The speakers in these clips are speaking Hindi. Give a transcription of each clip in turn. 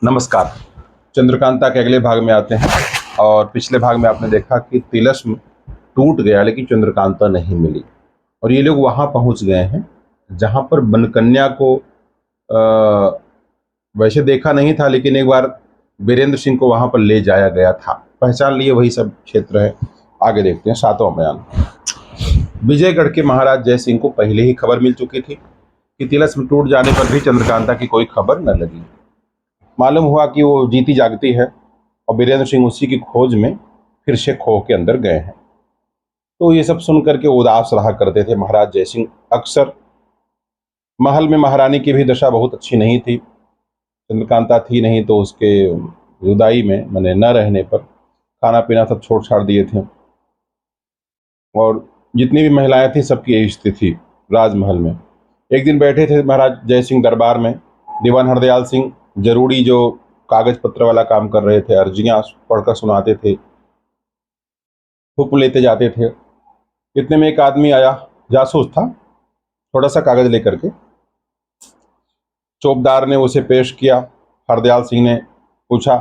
नमस्कार। चंद्रकांता के अगले भाग में आते हैं। और पिछले भाग में आपने देखा कि तिलस्म टूट गया लेकिन चंद्रकांता नहीं मिली, और ये लोग वहां पहुंच गए हैं जहां पर बनकन्या को वैसे देखा नहीं था, लेकिन एक बार वीरेंद्र सिंह को वहां पर ले जाया गया था। पहचान लिए वही सब क्षेत्र है। आगे देखते हैं 7वां बयान। विजयगढ़ के महाराज जय सिंह को पहले ही खबर मिल चुकी थी कि तिलस्म टूट जाने पर भी चंद्रकांता की कोई खबर न लगी। मालूम हुआ कि वो जीती जागती है और वीरेंद्र सिंह उसी की खोज में फिर से खो के अंदर गए हैं। तो ये सब सुन करके उदास रहा करते थे महाराज जय सिंह। अक्सर महल में महारानी की भी दशा बहुत अच्छी नहीं थी। चंद्रकांता थी नहीं तो उसके जुदाई में मैंने न रहने पर खाना पीना सब छोड़ छाड़ दिए थे, और जितनी भी महिलाएं थी सबकी यही स्थिति थी राजमहल में। एक दिन बैठे थे महाराज जय सिंह दरबार में। दीवान हरदयाल सिंह जरूरी जो कागज पत्र वाला काम कर रहे थे, अर्जियां पढ़कर सुनाते थे, हुक्म लेते जाते थे। इतने में एक आदमी आया, जासूस था, थोड़ा सा कागज लेकर के। चौबदार ने उसे पेश किया। हरदयाल सिंह ने पूछा,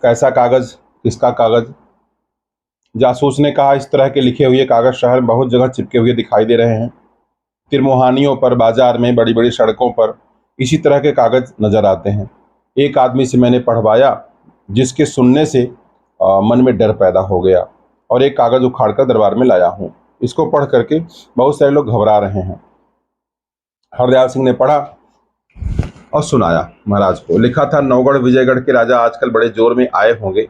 कैसा कागज, किसका कागज? जासूस ने कहा, इस तरह के लिखे हुए कागज शहर में बहुत जगह चिपके हुए दिखाई दे रहे हैं। तिरमुहानियों पर, बाजार में, बड़ी बड़ी सड़कों पर इसी तरह के कागज नजर आते हैं। एक आदमी से मैंने पढ़वाया जिसके सुनने से मन में डर पैदा हो गया, और एक कागज उखाड़कर दरबार में लाया हूँ। इसको पढ़ करके बहुत सारे लोग घबरा रहे हैं। हरदयाल सिंह ने पढ़ा और सुनाया महाराज को। लिखा था, नौगढ़ विजयगढ़ के राजा आजकल बड़े जोर में आए होंगे।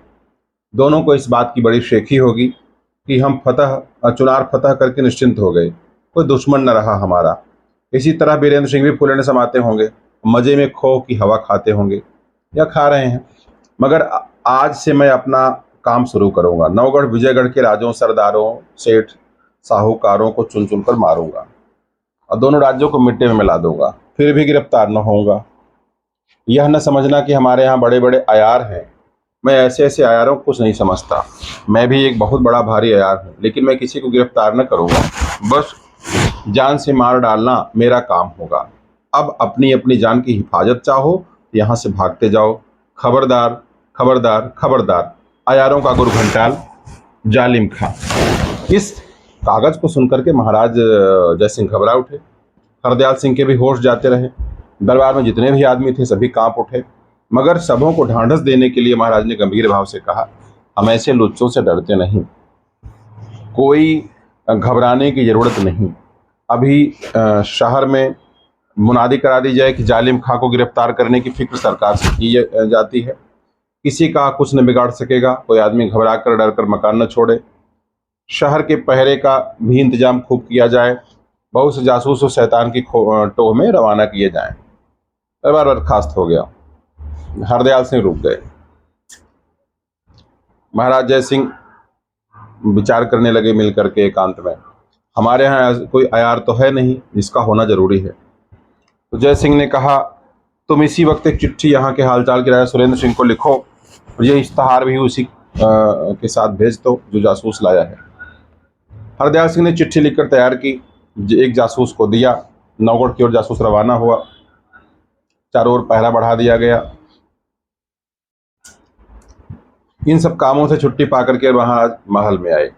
दोनों को इस बात की बड़ी शेखी होगी कि हम चुनार फतह करके निश्चिंत हो गए, कोई दुश्मन न रहा हमारा। इसी तरह वीरेंद्र सिंह भी फूलने समाते होंगे, मजे में खो की हवा खाते होंगे या खा रहे हैं। मगर आज से मैं अपना काम शुरू करूंगा। नौगढ़ विजयगढ़ के राजों, सरदारों, सेठ, साहूकारों को चुन चुन कर मारूंगा और दोनों राज्यों को मिट्टी में मिला दूंगा, फिर भी गिरफ्तार न होऊंगा। यह न समझना कि हमारे यहाँ बड़े बड़े अयार हैं। मैं ऐसे ऐसे अयारों को कुछ नहीं समझता। मैं भी एक बहुत बड़ा भारी अयार हूँ, लेकिन मैं किसी को गिरफ्तार न करूंगा। बस जान से मार डालना मेरा काम होगा। अब अपनी अपनी जान की हिफाजत चाहो, यहाँ से भागते जाओ। खबरदार, खबरदार, खबरदार, अयारों का गुरु घंटाल, जालिम खां। इस कागज को सुनकर के महाराज जय सिंह घबरा उठे। हरदयाल सिंह के भी होश जाते रहे। दरबार में जितने भी आदमी थे सभी कांप उठे, मगर सबों को ढांढस देने के लिए महाराज ने गंभीर भाव से कहा, हम ऐसे लुच्चों से डरते नहीं, कोई घबराने की जरूरत नहीं। अभी शहर में मुनादी करा दी जाए कि जालिम खां को गिरफ्तार करने की फिक्र सरकार से की जाती है। किसी का कुछ न बिगाड़ सकेगा। कोई आदमी घबरा कर, डर कर मकान न छोड़े। शहर के पहरे का भी इंतजाम खूब किया जाए। बहुत से जासूस और शैतान की टोह में रवाना किए जाएं। दरबार बर्खास्त हो गया। हरदयाल सिंह रुक गए। महाराज जय सिंह विचार करने लगे मिलकर के एकांत में, हमारे यहाँ कोई अयार तो है नहीं जिसका होना जरूरी है। तो जय सिंह ने कहा, तुम इसी वक्त एक चिट्ठी यहाँ के हालचाल के राजा सुरेंद्र सिंह को लिखो, और यह इश्तहार भी उसी के साथ भेज दो जो जासूस लाया है। हरदयाल सिंह ने चिट्ठी लिखकर तैयार की, एक जासूस को दिया। नौगढ़ की ओर जासूस रवाना हुआ। चारों ओर पहरा बढ़ा दिया गया। इन सब कामों से छुट्टी पाकर के वहां महल में आए।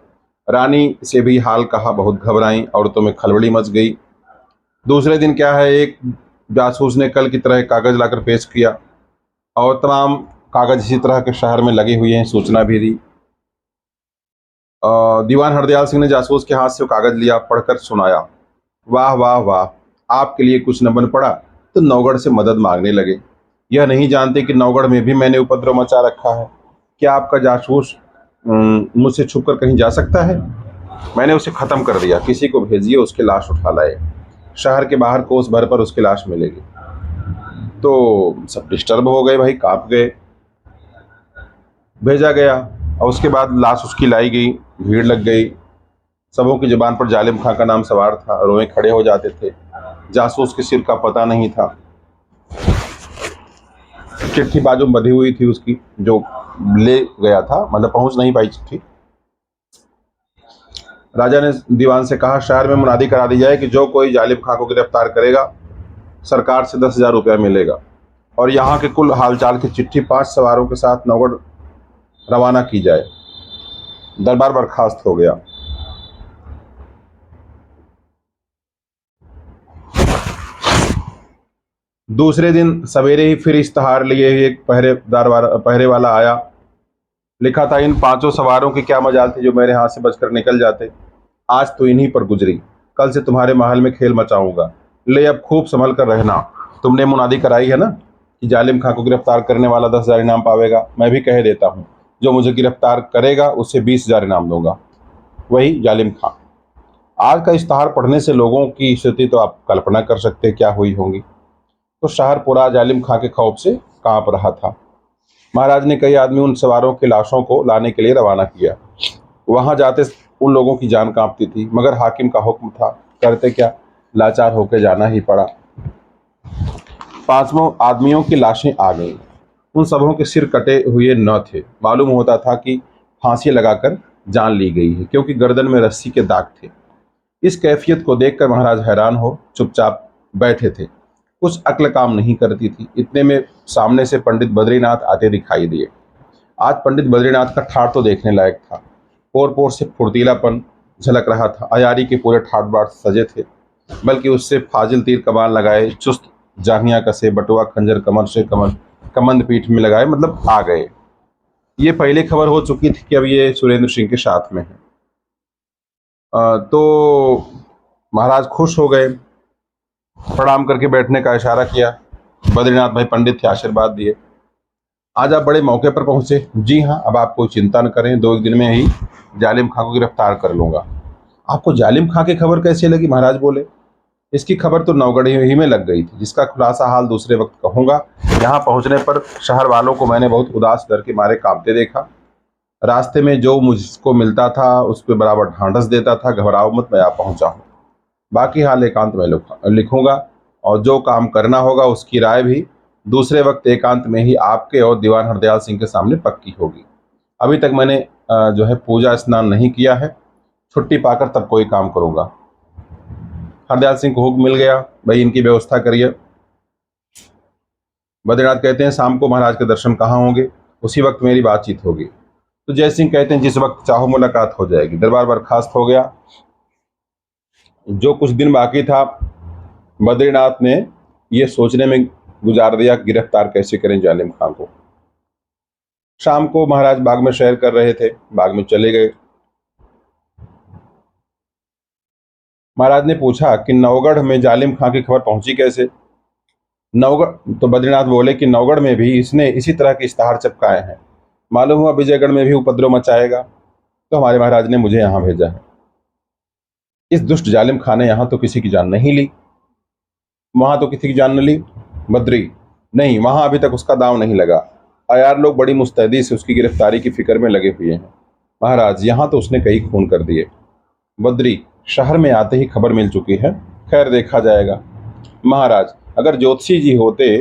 रानी से भी हाल कहा, बहुत घबराई, औरतों में खलबली मच गई। दूसरे दिन क्या है, एक जासूस ने कल की तरह कागज लाकर पेश किया, और तमाम कागज इसी तरह के शहर में लगे हुए हैं, सूचना भी दी। दीवान हरदयाल सिंह ने जासूस के हाथ से वो कागज लिया, पढ़कर सुनाया। वाह वाह वाह, आपके लिए कुछ न बन पड़ा तो नौगढ़ से मदद मांगने लगे। यह नहीं जानते कि नौगढ़ में भी मैंने उपद्रव मचा रखा है। क्या आपका जासूस मुझसे छुप कर कहीं जा सकता है? मैंने उसे खत्म कर दिया। किसी को भेजिए, उसकी लाश उठा लाए। शहर के बाहर कोस भर पर उसकी लाश मिलेगी। तो सब डिस्टर्ब हो गए भाई, कांप गए। भेजा गया और उसके बाद लाश उसकी लाई गई। भीड़ लग गई। सबों की जुबान पर जालिम खां का नाम सवार था। रोए खड़े हो जाते थे। जासूस के सिर का पता नहीं था। चिट्ठी बाजू में बंधी हुई थी उसकी, जो ले गया था, मतलब पहुंच नहीं पाई चिट्ठी। राजा ने दीवान से कहा, शहर में मुनादी करा दी जाए कि जो कोई जालिम खां को गिरफ्तार करेगा सरकार से 10,000 रुपया मिलेगा। और यहाँ के कुल हालचाल की चिट्ठी 5 सवारों के साथ नौगढ़ रवाना की जाए। दरबार बर्खास्त हो गया। दूसरे दिन सवेरे ही फिर इश्तहार लिए ही एक पहरे वाला आया। लिखा था, इन 5 सवारों की क्या मजाल थी जो मेरे हाथ से बचकर निकल जाते। आज तो इन्हीं पर गुजरी, कल से तुम्हारे महल में खेल मचाऊंगा। ले अब खूब संभल कर रहना। तुमने मुनादी कराई है ना कि जालिम खां को गिरफ्तार करने वाला 10,000 इनाम पावेगा। मैं भी कह देता हूँ, जो मुझे गिरफ्तार करेगा उसे 20,000 इनाम दूंगा। वही जालिम खां। आज का इश्तहार पढ़ने से लोगों की स्थिति तो आप कल्पना कर सकते हैं क्या हुई होंगी। तो शहर पूरा जालिम खां के खौफ से कांप रहा था। महाराज ने कई आदमी उन सवारों की लाशों को लाने के लिए रवाना किया। वहां जाते उन लोगों की जान कांपती थी, मगर हाकिम का हुक्म था, करते क्या, लाचार होकर जाना ही पड़ा। 5 आदमियों की लाशें आ गईं। उन सबों के सिर कटे हुए न थे। मालूम होता था कि फांसी लगाकर जान ली गई है, क्योंकि गर्दन में रस्सी के दाग थे। इस कैफियत को देखकर महाराज हैरान हो चुपचाप बैठे थे। कुछ अक्ल काम नहीं करती थी। इतने में सामने से पंडित बद्रीनाथ आते दिखाई दिए। आज पंडित बद्रीनाथ का ठाठ तो देखने लायक था। पोर पोर से फुर्तीलापन झलक रहा था। अयारी के पूरे ठाट बाट सजे थे, बल्कि उससे फाजिल तीर कमान लगाए, चुस्त जांघियां कसे, बटुआ खंजर कमर से कमंद पीठ में लगाए, मतलब आ गए। ये पहले खबर हो चुकी थी कि अब ये सुरेंद्र सिंह के साथ में है। तो महाराज खुश हो गए, प्रणाम करके बैठने का इशारा किया। बद्रीनाथ भाई पंडित थे, आशीर्वाद दिए। आज आप बड़े मौके पर पहुंचे। जी हाँ, अब आप कोई चिंता न करें, 2 दिन में ही जालिम खां को गिरफ्तार कर लूंगा। आपको जालिम खां की खबर कैसे लगी? महाराज बोले, इसकी खबर तो नौगढ़ ही में लग गई थी, जिसका खुलासा हाल दूसरे वक्त कहूंगा। यहाँ पहुंचने पर शहर वालों को मैंने बहुत उदास डर के मारे कांपते देखा। रास्ते में जो मुझको मिलता था उस पर बराबर ढांढस देता था, घबराओ मत, मैं आप पहुंचा हूँ। बाकी हाल एकांत में लिखूंगा, और जो काम करना होगा उसकी राय भी दूसरे वक्त एकांत में ही आपके और दीवान हरदयाल सिंह के सामने पक्की होगी। अभी तक मैंने जो है पूजा स्नान नहीं किया है। छुट्टी पाकर तब कोई काम करूंगा। हरदयाल सिंह को हुक्म मिल गया, भाई इनकी व्यवस्था करिए। बद्रीनाथ कहते हैं, शाम को महाराज के दर्शन कहाँ होंगे? उसी वक्त मेरी बातचीत होगी। तो जय सिंह कहते हैं, जिस वक्त चाहो मुलाकात हो जाएगी। दरबार बर्खास्त हो गया। जो कुछ दिन बाकी था, बद्रीनाथ ने यह सोचने में गुजार दिया कि गिरफ्तार कैसे करें जालिम खां को। शाम को महाराज बाग में सैर कर रहे थे, बाग में चले गए। महाराज ने पूछा कि नौगढ़ में जालिम खां की खबर पहुंची कैसे? नौगढ़ तो बद्रीनाथ बोले कि नौगढ़ में भी इसने इसी तरह के इश्तहार चिपकाए हैं। मालूम हुआ विजयगढ़ में भी उपद्रव मचाएगा, तो हमारे महाराज ने मुझे यहाँ भेजा है। इस दुष्ट जालिम खां ने यहाँ तो किसी की जान नहीं ली, वहां तो किसी की जान न ली। बद्री नहीं, वहां अभी तक उसका दांव नहीं लगा। अयार लोग बड़ी मुस्तैदी से उसकी गिरफ्तारी की फिक्र में लगे हुए हैं। महाराज, यहाँ तो उसने कई खून कर दिए। बद्री, शहर में आते ही खबर मिल चुकी है, खैर देखा जाएगा। महाराज, अगर ज्योतिषी जी होते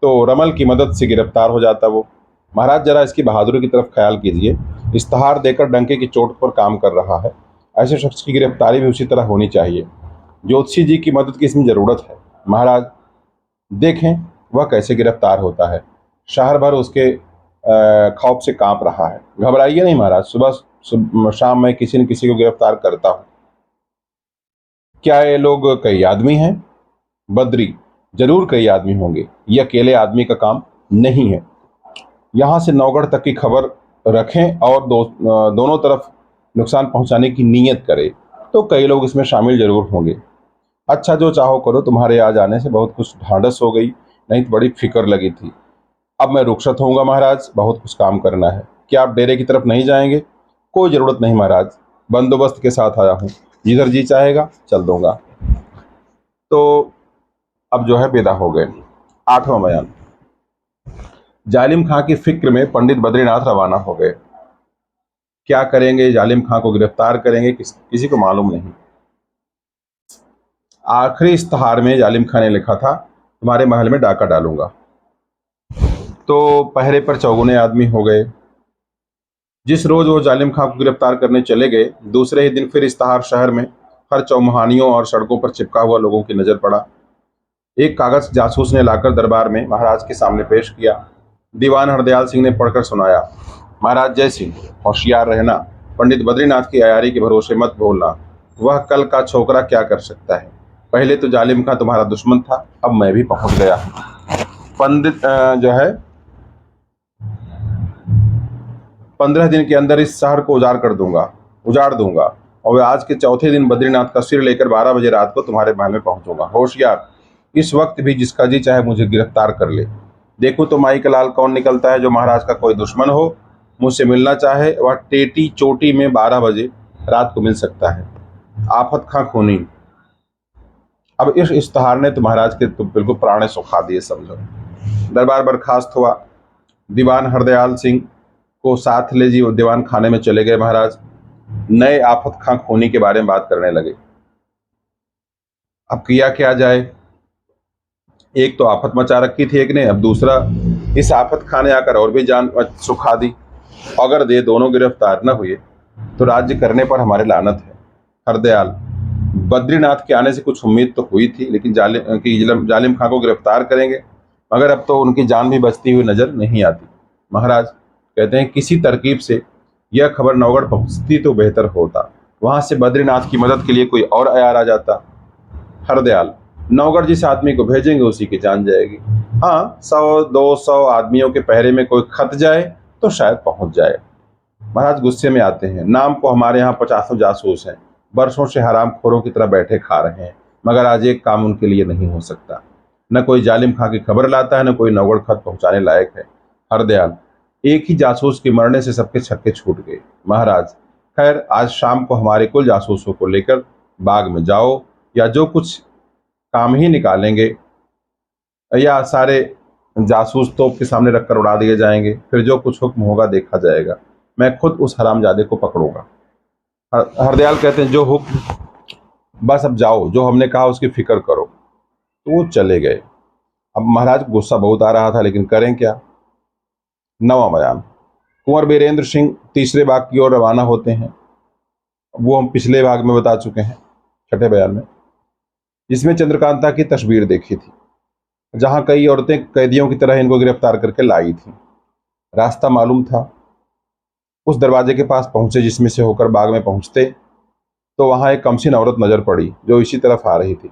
तो रमल की मदद से गिरफ्तार हो जाता वो। महाराज, जरा इसकी बहादुरी की तरफ ख्याल कीजिए। इश्तहार देकर डंके की चोट पर काम कर रहा है। ऐसे शख्स की गिरफ्तारी भी उसी तरह होनी चाहिए। ज्योतिषी जी की मदद की इसमें ज़रूरत है। महाराज, देखें वह कैसे गिरफ्तार होता है। शहर भर उसके खौफ से कांप रहा है। घबराइए नहीं महाराज, सुबह शाम मैं किसी न किसी को गिरफ्तार करता हूँ। क्या ये लोग कई आदमी हैं? बद्री, जरूर कई आदमी होंगे, ये अकेले आदमी का काम नहीं है। यहाँ से नौगढ़ तक की खबर रखें और दोनों तरफ नुकसान पहुंचाने की नीयत करें, तो कई लोग इसमें शामिल जरूर होंगे। अच्छा, जो चाहो करो, तुम्हारे आ जाने से बहुत कुछ ढांढस हो गई, नहीं तो बड़ी फिक्र लगी थी। अब मैं रुखसत होऊंगा महाराज, बहुत कुछ काम करना है। क्या आप डेरे की तरफ नहीं जाएंगे? कोई ज़रूरत नहीं महाराज, बंदोबस्त के साथ आया हूँ, जिधर जी चाहेगा चल दूंगा। तो अब जो है विदा हो गए। 8वां बयान। जालिम खां की फिक्र में पंडित बद्रीनाथ रवाना हो गए। क्या करेंगे? जालिम खां को गिरफ्तार करेंगे, किसी को मालूम नहीं। आखिरी इश्तहार में जालिम खां ने लिखा था, तुम्हारे महल में डाका डालूंगा। तो पहरे पर चौगुने आदमी हो गए। जिस रोज वो जालिम खां को गिरफ्तार करने चले गए, दूसरे ही दिन फिर इश्तहार शहर में हर चौमुहानियों और सड़कों पर चिपका हुआ लोगों की नजर पड़ा। एक कागज जासूस ने लाकर दरबार में महाराज के सामने पेश किया। दीवान हरदयाल सिंह ने पढ़कर सुनाया। महाराज जय सिंह, होशियार रहना, पंडित बद्रीनाथ की अयारी के भरोसे मत बोलना। वह कल का छोकरा क्या कर सकता है। पहले तो जालिम का तुम्हारा दुश्मन था, अब मैं भी पहुंच गया। पंडित जो है 15 दिन के अंदर इस शहर को उजाड़ दूंगा और वे आज के चौथे दिन बद्रीनाथ का सिर लेकर 12 बजे रात को तुम्हारे महल में पहुंचूंगा। होशियार, इस वक्त भी जिसका जी चाहे मुझे गिरफ्तार कर ले। देखो तो माई का लाल कौन निकलता है जो महाराज का कोई दुश्मन हो, मुझसे मिलना चाहे, वह टेटी चोटी में 12 बजे रात को मिल सकता है। आफत खां खूनी। अब इस इश्तहार ने तो महाराज के तो बिल्कुल प्राणे सुखा दिए समझो। दरबार बर्खास्त हुआ। दीवान हरदयाल सिंह को साथ ले जी दीवान खाने में चले गए। महाराज नए आफत खां खूनी के बारे में बात करने लगे। अब किया क्या जाए, एक तो आफत मचा रखी थी एक ने, अब दूसरा इस आफत खां ने आकर और भी जान सुखा दी। अगर ये दोनों गिरफ्तार न हुए तो राज्य करने पर हमारे लानत है। हरदयाल, बद्रीनाथ के आने से कुछ उम्मीद तो हुई थी, लेकिन जालिम खां को गिरफ्तार करेंगे, मगर अब तो उनकी जान भी बचती हुई नजर नहीं आती। महाराज कहते हैं किसी तरकीब से यह खबर नौगढ़ पहुंचती तो बेहतर होता, वहां से बद्रीनाथ की मदद के लिए कोई और अयार आ जाता। हरदयाल, नौगढ़ जिस आदमी को भेजेंगे उसी की जान जाएगी। हाँ, 100-200 आदमियों के पहरे में कोई खत जाए तो शायद पहुंच जाए। महाराज गुस्से में आते हैं। नाम को हमारे यहाँ 50 जासूस हैं, वर्षों से हरामखोरों की तरह बैठे खा रहे हैं, मगर आज एक काम उनके लिए नहीं हो सकता। न कोई जालिम खां की खबर लाता है, न कोई नौगढ़ खत पहुंचाने लायक है। हरदयाल, एक ही जासूस के मरने से सबके छक्के छूट गए। महाराज खैर, आज शाम को हमारे कुल जासूसों को लेकर बाग में जाओ, या जो कुछ काम ही निकालेंगे, या सारे जासूस तोप के सामने रखकर उड़ा दिए जाएंगे। फिर जो कुछ हुक्म होगा देखा जाएगा। मैं खुद उस हरामजादे को पकड़ूंगा। हरदयाल कहते हैं जो हुक्म, बस अब जाओ, जो हमने कहा उसकी फिक्र करो। तो वो चले गए। अब महाराज को गुस्सा बहुत आ रहा था, लेकिन करें क्या। 9वां बयान। कुंवर बीरेंद्र सिंह तीसरे बाग की ओर रवाना होते हैं। वो हम पिछले भाग में बता चुके हैं, छठे बयान में, जिसमें चंद्रकांता की तस्वीर देखी थी, जहां कई औरतें कैदियों की तरह इनको गिरफ्तार करके लाई थी। रास्ता मालूम था। उस दरवाजे के पास पहुंचे जिसमें से होकर बाग में पहुंचते तो वहां एक कमसिन औरत नजर पड़ी जो इसी तरफ आ रही थी।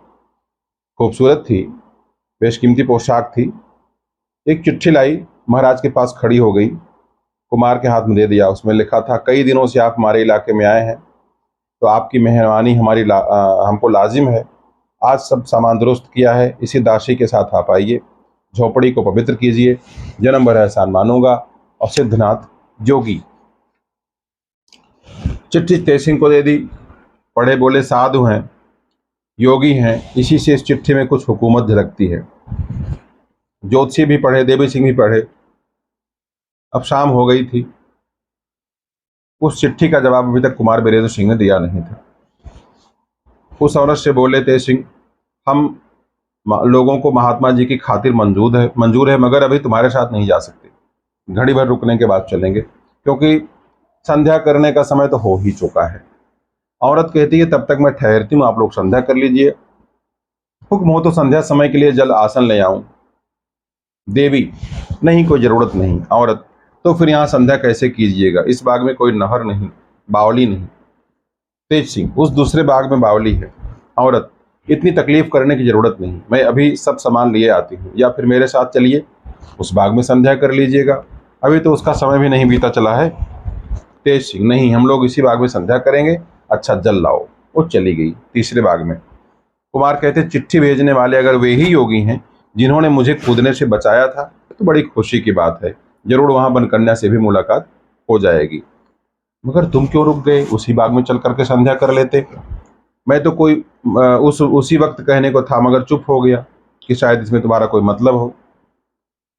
खूबसूरत थी, बेशकीमती पोशाक थी। एक चिट्ठी लाई, महाराज के पास खड़ी हो गई, कुमार के हाथ में दे दिया। उसमें लिखा था, कई दिनों से आप हमारे इलाके में आए हैं, तो आपकी मेहरबानी हमको लाजिम है। आज सब सामान दुरुस्त किया है, इसी दासी के साथ आप आइए, झोपड़ी को पवित्र कीजिए, जन्म भर एहसान मानूंगा। और सिद्धनाथ जोगी। चिट्ठी तेज सिंह को दे दी। पढ़े बोले साधु हैं, योगी हैं, इसी से इस चिट्ठी में कुछ हुकूमत झलकती है। ज्योतिषी भी पढ़े, देवी सिंह भी पढ़े। अब शाम हो गई थी। उस चिट्ठी का जवाब अभी तक कुमार बीरेंद्र सिंह ने दिया नहीं था। उस औरत से बोले, तेज सिंह, हम लोगों को महात्मा जी की खातिर मंजूर है, मगर अभी तुम्हारे साथ नहीं जा सकते। घड़ी भर रुकने के बाद चलेंगे, क्योंकि संध्या करने का समय तो हो ही चुका है। औरत कहती है, तब तक मैं ठहरती हूँ, आप लोग संध्या कर लीजिए। हुक्म हो तो संध्या समय के लिए जल आसन ले आऊं। देवी, नहीं, कोई जरूरत नहीं। औरत, तो फिर यहाँ संध्या कैसे कीजिएगा, इस बाग में कोई नहर नहीं, बावली नहीं। तेज सिंह, उस दूसरे बाग में बावली है। औरत, इतनी तकलीफ करने की जरूरत नहीं, मैं अभी सब सामान लिए आती हूँ, या फिर मेरे साथ चलिए, उस बाग में संध्या कर लीजिएगा, अभी तो उसका समय भी नहीं बीता चला है। तेज सिंह, नहीं, हम लोग इसी बाग में संध्या करेंगे। अच्छा, जल लाओ। वो चली गई तीसरे बाग में। कुमार कहते, चिट्ठी भेजने वाले अगर वे ही योगी हैं जिन्होंने मुझे कूदने से बचाया था, तो बड़ी खुशी की बात है, जरूर वहां बनकन्या से भी मुलाकात हो जाएगी। मगर तुम क्यों रुक गए, उसी बाग में चल करके संध्या कर लेते। मैं तो कोई उसी वक्त कहने को था, मगर चुप हो गया कि शायद इसमें तुम्हारा कोई मतलब हो।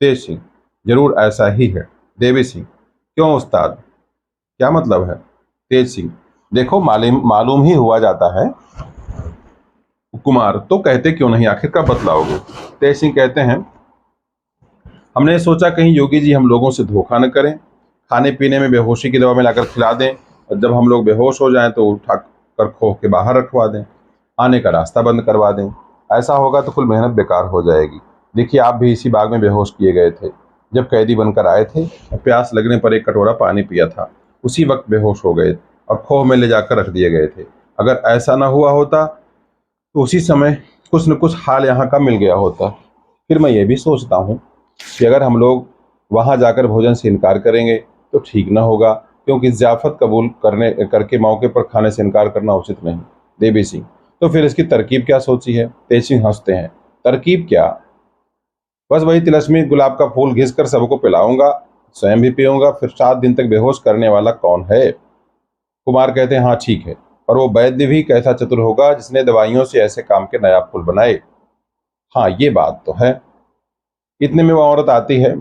तेज सिंह, जरूर ऐसा ही है। देवी सिंह, क्यों उस्ताद, क्या मतलब है। तेज सिंह, देखो, मालूम ही हुआ जाता है। कुमार, तो कहते क्यों नहीं, आखिर कब बतलाओगे। तेज सिंह कहते हैं, हमने सोचा कहीं योगी जी हम लोगों से धोखा न करें, खाने पीने में बेहोशी की दवा मिलाकर खिला दें, और जब हम लोग बेहोश हो जाएं तो उठा कर खोह के बाहर रखवा दें, आने का रास्ता बंद करवा दें। ऐसा होगा तो कुल मेहनत बेकार हो जाएगी। देखिए, आप भी इसी बाग में बेहोश किए गए थे जब कैदी बनकर आए थे और प्यास लगने पर एक कटोरा पानी पिया था, उसी वक्त बेहोश हो गए और खोह में ले जाकर रख दिए गए थे। अगर ऐसा ना हुआ होता तो उसी समय कुछ न कुछ हाल यहाँ का मिल गया होता। फिर मैं ये भी सोचता हूँ कि अगर हम लोग वहाँ जाकर भोजन से इनकार करेंगे तो ठीक ना होगा, क्योंकि ज़ियाफ़त कबूल करने करके मौके पर खाने से इनकार करना उचित नहीं। देवी सिंह: तो फिर इसकी तरकीब क्या सोची है? तेज सिंह हंसते हैं: तरकीब क्या, बस वही तिलस्मी गुलाब का फूल घिस कर सबको पिलाऊंगा, स्वयं भी पीऊंगा, फिर 7 दिन तक बेहोश करने वाला कौन है? कुमार कहते हैं: हाँ ठीक है, और वो वैद्य भी कैसा चतुर होगा जिसने दवाइयों से ऐसे काम के नया फूल बनाए। हाँ, ये बात तो है। इतने में वो औरत आती है।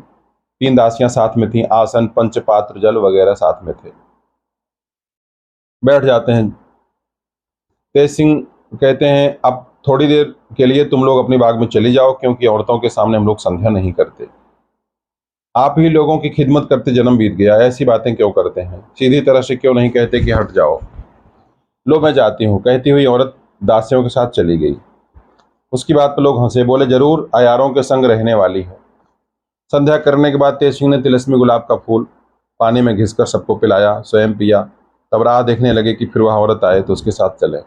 3 दासियां साथ में थीं, आसन, पंचपात्र, जल वगैरह साथ में थे। बैठ जाते हैं। तेज सिंह कहते हैं: अब थोड़ी देर के लिए तुम लोग अपनी बाग में चली जाओ, क्योंकि औरतों के सामने हम लोग संध्या नहीं करते। आप ही लोगों की खिदमत करते जन्म बीत गया, ऐसी बातें क्यों करते हैं? सीधी तरह से क्यों नहीं कहते कि हट जाओ? लो मैं जाती हूँ, कहती हुई औरत दासियों के साथ चली गई। उसकी बात पर लोग हंसे, बोले जरूर अयारों के संग रहने वाली है। संध्या करने के बाद तेज सिंह ने तिलस्मी गुलाब का फूल पानी में घिसकर सबको पिलाया, स्वयं पिया। तब राह देखने लगे कि फिर वह औरत आए तो उसके साथ चले।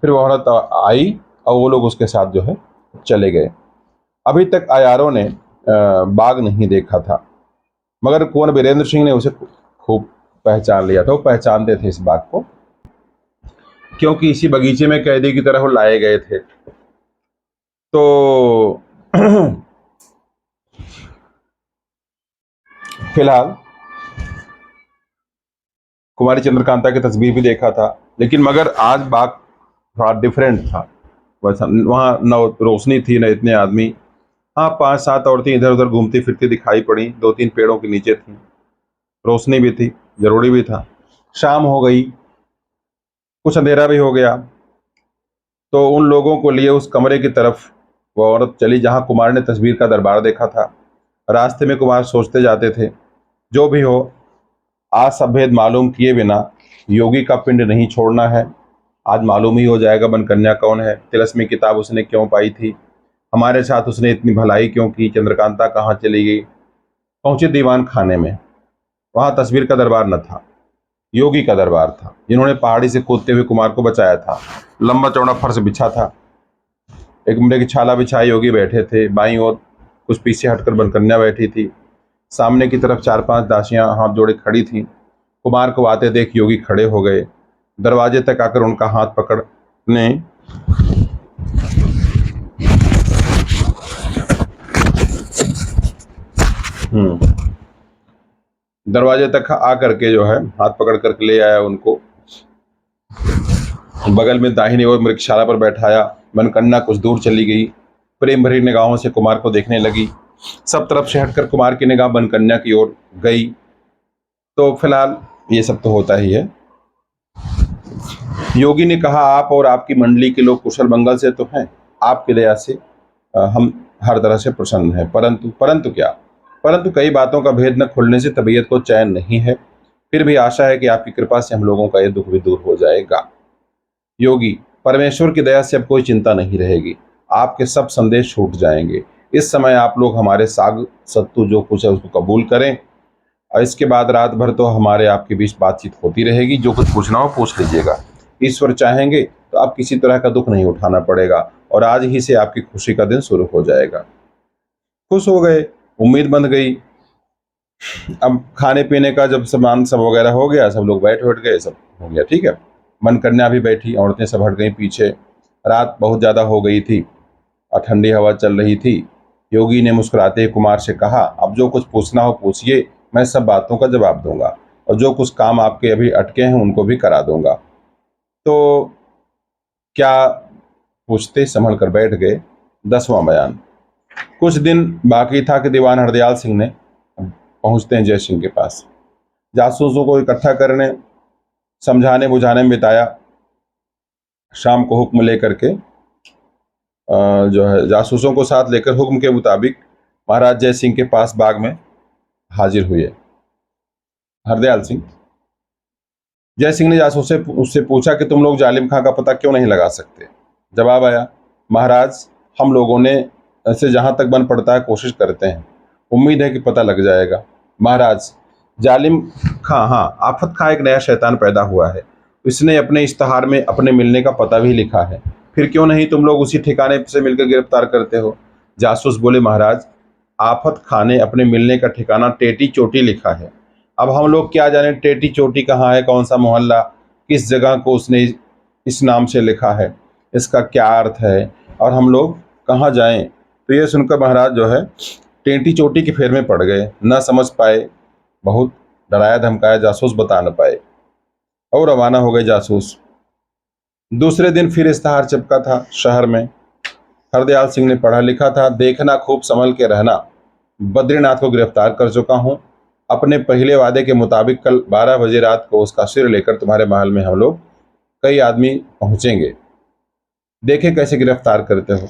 फिर वह औरत आई और वो लोग उसके साथ जो है चले गए। अभी तक अयारों ने बाग नहीं देखा था, मगर कुंवर वीरेंद्र सिंह ने उसे खूब पहचान लिया था। वो पहचानते थे इस बाग को, क्योंकि इसी बगीचे में कैदी की तरह वो लाए गए थे। तो फिलहाल कुमारी चंद्रकांता की तस्वीर भी देखा था, लेकिन मगर आज बाग थोड़ा डिफरेंट था। वैसा वहाँ न रोशनी थी, न इतने आदमी। हाँ, 5-7 औरतें इधर उधर घूमती फिरती दिखाई पड़ी, 2-3 पेड़ों के नीचे थी। रोशनी भी थी, जरूरी भी था। शाम हो गई, कुछ अंधेरा भी हो गया, तो उन लोगों को लिए उस कमरे की तरफ वो औरत चली जहाँ कुमार ने तस्वीर का दरबार देखा था। रास्ते में कुमार सोचते जाते थे, जो भी हो, आज सब भेद मालूम किए बिना योगी का पिंड नहीं छोड़ना है। आज मालूम ही हो जाएगा बनकन्या कौन है, तिलस्मी किताब उसने क्यों पाई थी, हमारे साथ उसने इतनी भलाई क्यों की, चंद्रकांता कहाँ चली गई। पहुंचे दीवान खाने में। वहां तस्वीर का दरबार न था, योगी का दरबार था, जिन्होंने पहाड़ी से कूदते हुए कुमार को बचाया था। लंबा चौड़ा फर्श बिछा था, एक कमरे की छाला बिछाए योगी बैठे थे। बाईं ओर कुछ पीछे हटकर बनकन्या बैठी थी। सामने की तरफ 4-5 दासियां हाथ जोड़े खड़ी थीं। कुमार को आते देख योगी खड़े हो गए। दरवाजे तक आकर उनका हाथ पकड़ने दरवाजे तक आकर के जो है हाथ पकड़ करके ले आया उनको। बगल में दाहिनी ओर मृगशाला पर बैठाया। मनकन्या कुछ दूर चली गई, प्रेम भरी निगाहों से कुमार को देखने लगी। सब तरफ से हटकर कुमार की निगाह मनकन्या की ओर गई। तो फिलहाल ये सब तो होता ही है। योगी ने कहा, आप और आपकी मंडली के लोग कुशल मंगल से तो हैं, आपकी दया से हम हर तरह से प्रसन्न हैं, परंतु परंतु क्या, परंतु कई बातों का भेद न खुलने से तबीयत को चैन नहीं है। फिर भी आशा है कि आपकी कृपा से हम लोगों का ये दुख भी दूर हो जाएगा। योगी: परमेश्वर की दया से अब कोई चिंता नहीं रहेगी, आपके सब संदेश छूट जाएंगे। इस समय आप लोग हमारे साग सत्तू जो कुछ है उसको कबूल करें, और इसके बाद रात भर तो हमारे आपके बीच बातचीत होती रहेगी। जो कुछ पूछना हो पूछ लीजिएगा। ईश्वर चाहेंगे तो आप किसी तरह का दुख नहीं उठाना पड़ेगा, और आज ही से आपकी खुशी का दिन शुरू हो जाएगा। खुश हो गए, उम्मीद बन गई। अब खाने पीने का जब सामान सब वगैरह हो गया, सब लोग बैठ गए, सब हो गया, ठीक है। मनकन्या भी बैठी, औरतें सब हट गई पीछे। रात बहुत ज़्यादा हो गई थी और ठंडी हवा चल रही थी। योगी ने मुस्कुराते हुए कुमार से कहा, अब जो कुछ पूछना हो पूछिए, मैं सब बातों का जवाब दूंगा, और जो कुछ काम आपके अभी अटके हैं उनको भी करा दूंगा। तो क्या पूछते संभल कर बैठ गए। 10वां बयान। कुछ दिन बाकी था कि दीवान हरदयाल सिंह ने पहुंचते हैं जय सिंह के पास। जासूसों को इकट्ठा करने, समझाने बुझाने में बिताया। शाम को हुक्म लेकर के जो है जासूसों को साथ लेकर हुक्म के मुताबिक महाराज जय सिंह के पास बाग में हाजिर हुए। हरदयाल सिंह: जय सिंह ने जासूस से उससे पूछा कि तुम लोग जालिम खां का पता क्यों नहीं लगा सकते? जवाब आया, महाराज हम लोगों ने ऐसे जहाँ तक बन पड़ता है कोशिश करते हैं, उम्मीद है कि पता लग जाएगा। महाराज, जालिम खां, हाँ, आफत खां एक नया शैतान पैदा हुआ है। इसने अपने इश्तहार में अपने मिलने का पता भी लिखा है। फिर क्यों नहीं तुम लोग उसी ठिकाने से मिलकर गिरफ्तार करते हो? जासूस बोले, महाराज, आफत खां ने अपने मिलने का ठिकाना टेटी चोटी लिखा है। अब हम लोग क्या जाने टेटी चोटी कहाँ है, कौन सा मोहल्ला, किस जगह को उसने इस नाम से लिखा है, इसका क्या अर्थ है, और हम लोग कहाँ जाएं? तो ये सुनकर महाराज जो है टेंटी चोटी के फेर में पड़ गए, न समझ पाए, बहुत डराया धमकाया जासूस बता न पाए, और रवाना हो गए जासूस। दूसरे दिन फिर इश्तहार चिपका था शहर में। हरदयाल सिंह ने पढ़ा लिखा था, देखना खूब संभल के रहना, बद्रीनाथ को गिरफ्तार कर चुका हूँ। अपने पहले वादे के मुताबिक कल 12 बजे रात को उसका सिर लेकर तुम्हारे महल में हम लोग कई आदमी पहुंचेंगे। देखे कैसे गिरफ्तार करते हो।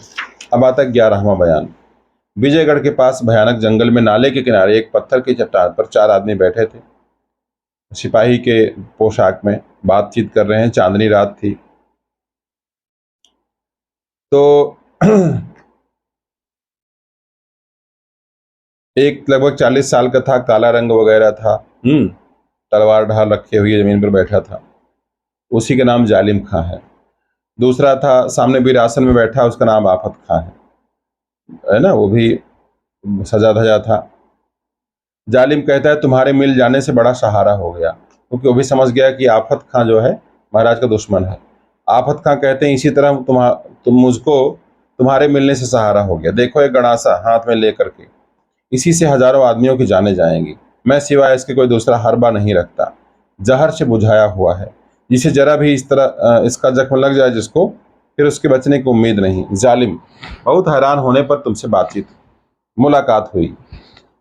अब आता 11वां बयान। विजयगढ़ के पास भयानक जंगल में नाले के किनारे एक पत्थर की चट्टान पर 4 आदमी बैठे थे, सिपाही के पोशाक में, बातचीत कर रहे हैं। चांदनी रात थी। तो एक लगभग 40 साल का था, काला रंग वगैरह था, तलवार ढाल रखे हुए जमीन पर बैठा था। उसी का नाम जालिम खां है। दूसरा था सामने वीरासन में बैठा, उसका नाम आफत खां है ना, वो भी सजा धजा था। जालिम कहता है तुम्हारे मिल जाने से बड़ा सहारा हो गया, क्योंकि वो भी समझ गया कि आफत खां जो है महाराज का दुश्मन है। आफत खां कहते हैं इसी तरह तुम मुझको तुम्हारे मिलने से सहारा हो गया। देखो एक गणासा हाथ में लेकर के, इसी से हजारों आदमियों की जाने जाएंगी। मैं सिवाय इसके कोई दूसरा हरबा नहीं रखता, जहर से बुझाया हुआ है, जिसे जरा भी इस तरह इसका जख्म लग जाए जिसको, फिर उसके बचने की उम्मीद नहीं। जालिम, बहुत हैरान होने पर तुमसे बातचीत मुलाकात हुई।